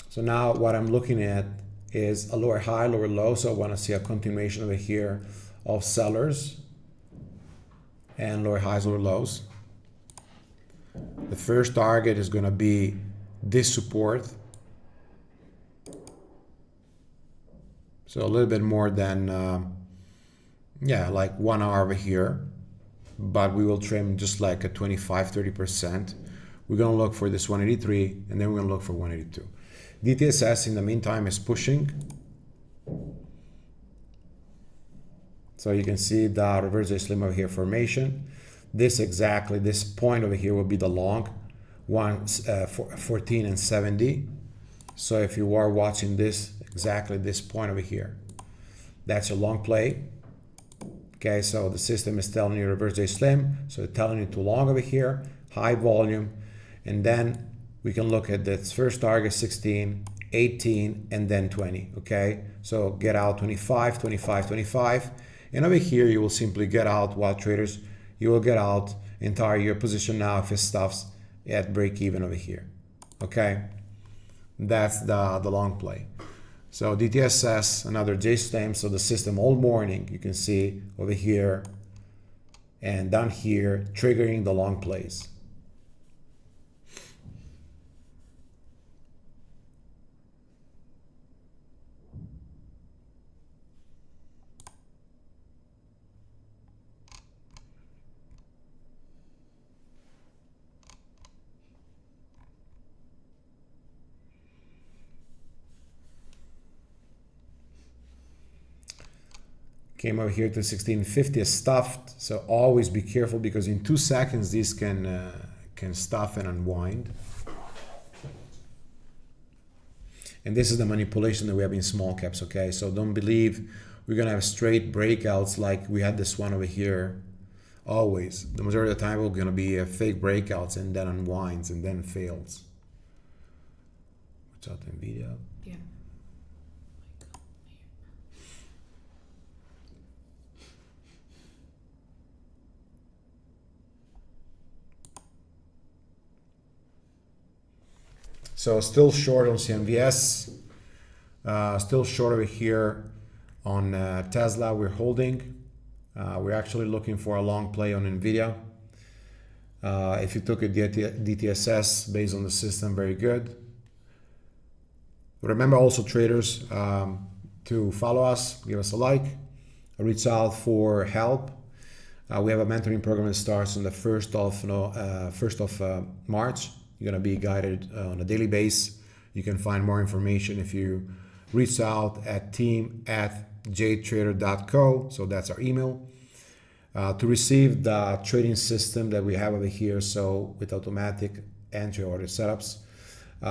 So now what I'm looking at is a lower high, lower low. So I want to see a continuation over here of sellers and lower highs, lower lows. The first target is going to be this support. So a little bit more than, like 1 hour over here. But we will trim just like a 25-30%. We're going to look for this 183, and then we're going to look for 182. DTSS in the meantime is pushing. So you can see the reverse slim over here formation. This point over here will be the long, 14 and 70. So if you are watching this, exactly this point over here, that's a long play. Okay, so the system is telling you reverse slim, so it's telling you too long over here, high volume, and then we can look at this first target 16, 18, and then 20. Okay, so get out 25, 25, 25, and over here you will simply get out. While traders, you will get out entire your position now if it stops at break even over here. Okay, that's the long play. So DTSS, another J-stem, so the system all morning you can see over here and down here triggering the long plays. Came over here to 1650 stuffed, so always be careful because in 2 seconds these can stuff and unwind. And this is the manipulation that we have in small caps, okay? So don't believe we're gonna have straight breakouts like we had this one over here. Always, the majority of the time we're gonna be fake breakouts and then unwinds and then fails. Watch out the NVIDIA. Yeah. So still short on CMVS, still short over here on Tesla. We're holding. We're actually looking for a long play on NVIDIA. If you took a DTSS based on the system, very good. Remember also traders to follow us, give us a like, reach out for help. We have a mentoring program that starts on the 1st of March. You're going to be guided on a daily basis. You can find more information if you reach out at team@jtrader.co. So that's our email. To receive the trading system that we have over here, so with automatic entry order setups,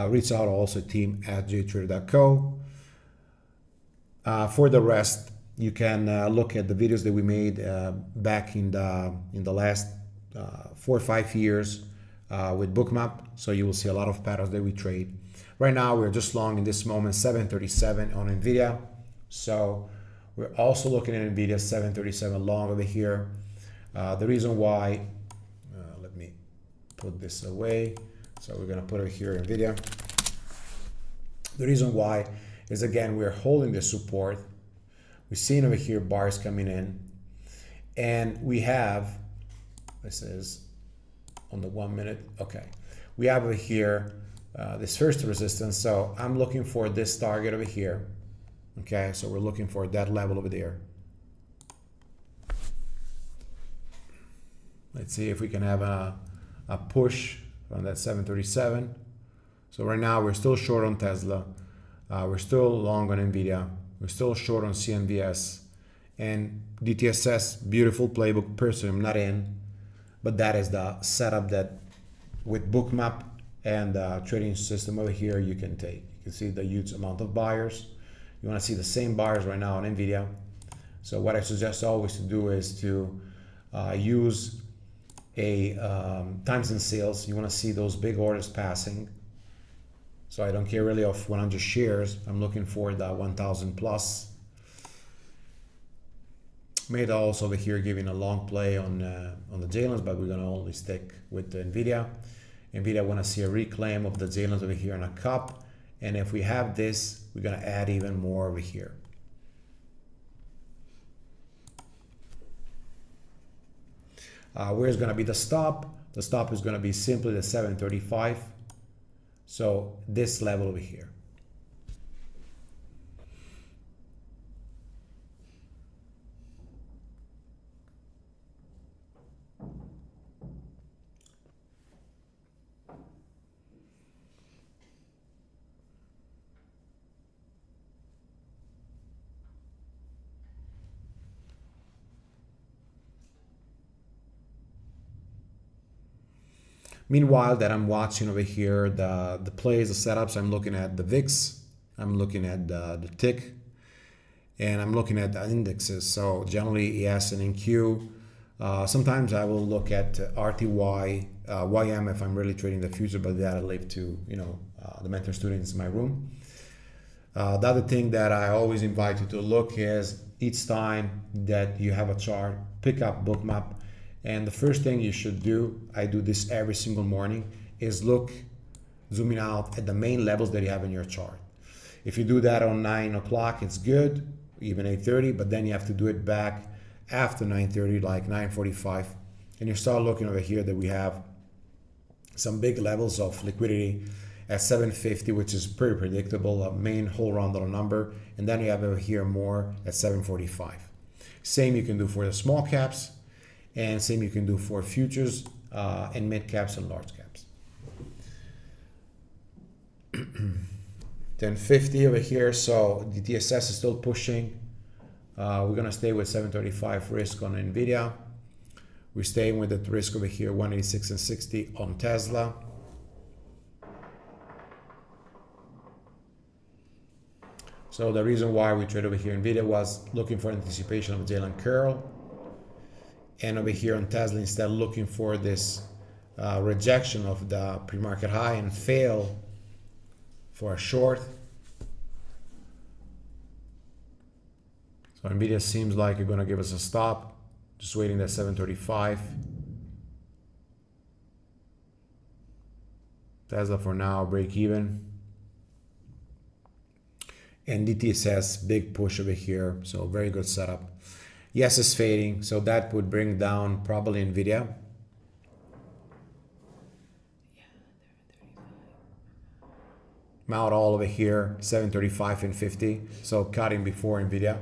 reach out also team@jtrader.co. For the rest, you can look at the videos that we made back in the last 4 or 5 years with Bookmap, so you will see a lot of patterns that we trade. Right now we're just long in this moment 737 on NVIDIA, so we're also looking at NVIDIA 737 long over here. The reason why, let me put this away, so we're going to put it here NVIDIA. The reason why is, again, we're holding the support. We're seeing over here bars coming in, and we have, this is on the 1 minute, okay, we have over here this first resistance. So I'm looking for this target over here. Okay, so we're looking for that level over there. Let's see if we can have a push on that 737. So right now we're still short on Tesla. We're still long on Nvidia. We're still short on CNVS. And DTSS, beautiful playbook. Personally, I'm not in. But that is the setup that with Bookmap and the trading system over here you can take. You can see the huge amount of buyers. You want to see the same buyers right now on Nvidia. So what I suggest always to do is to use a times in sales. You want to see those big orders passing. So I don't care really of 100 shares. I'm looking for the 1,000 plus. Made also over here giving a long play on the J-lines, but we're going to only stick with the Nvidia. Nvidia want to see a reclaim of the J-lines over here in a cup. And if we have this, we're going to add even more over here. Where's going to be the stop? The stop is going to be simply the 735. So this level over here. Meanwhile, that I'm watching over here, the plays, the setups, I'm looking at the VIX, I'm looking at the tick, and I'm looking at the indexes. So generally ES and NQ. Sometimes I will look at RTY, YM if I'm really trading the future, but that I leave to the mentor students in my room. The other thing that I always invite you to look is each time that you have a chart, pick up Bookmap. And the first thing you should do, I do this every single morning, is look, zooming out at the main levels that you have in your chart. If you do that on 9 o'clock, it's good, even 8:30, but then you have to do it back after 9:30, like 9:45. And you start looking over here that we have some big levels of liquidity at 750, which is pretty predictable, a main horizontal number. And then you have over here more at 745. Same you can do for the small caps. And same you can do for futures and mid caps and large caps. 1050 over here, so the DTSS is still pushing. We're gonna stay with 735 risk on Nvidia. We're staying with the risk over here, 186 and 60 on Tesla. So the reason why we trade over here Nvidia was looking for anticipation of J-line curl. And over here on Tesla, instead looking for this rejection of the pre-market high and fail for a short. So Nvidia seems like it's going to give us a stop. Just waiting at 735. Tesla for now, break even. And DTSS, big push over here. So very good setup. Yes, it's fading, so that would bring down probably Nvidia. Mount all over here, 735 and 50. So cutting before Nvidia.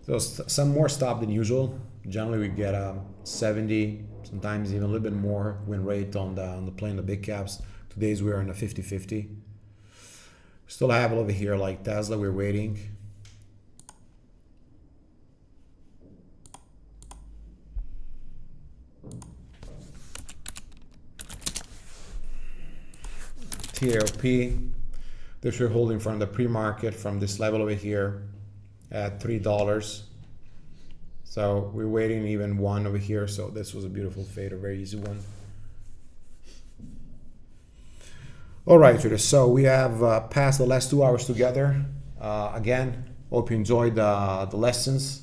So some more stop than usual. Generally we get a 70, sometimes even a little bit more win rate on the play in the big caps. Today's we're in a 50-50. Still have over here like Tesla, we're waiting. TLP, this we're holding from the pre-market from this level over here at $3. So we're waiting even one over here. So this was a beautiful fade, a very easy one. All right, traders, so we have passed the last 2 hours together. Again, hope you enjoyed the lessons.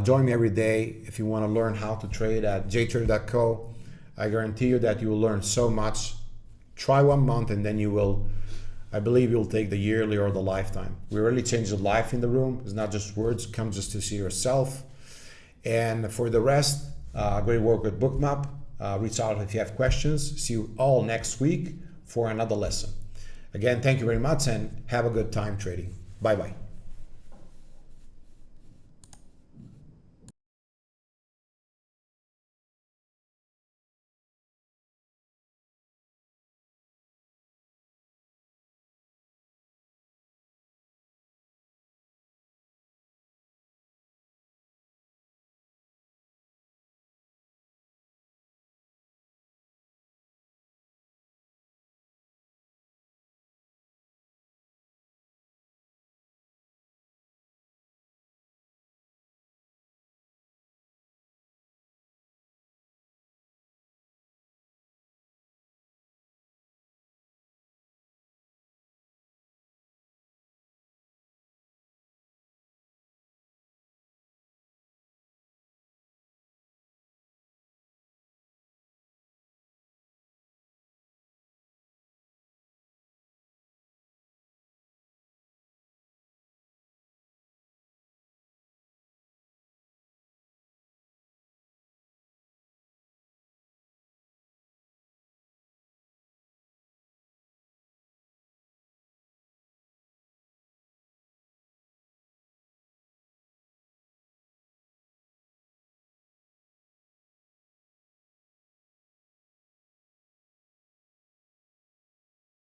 Join me every day if you want to learn how to trade at JTraderco. I guarantee you that you will learn so much. Try 1 month and then you will, I believe you'll take the yearly or the lifetime. We really change the life in the room. It's not just words, come just to see yourself. And for the rest, Great work with Bookmap. Reach out if you have questions. See you all next week for another lesson. Again, thank you very much and have a good time trading. Bye-bye.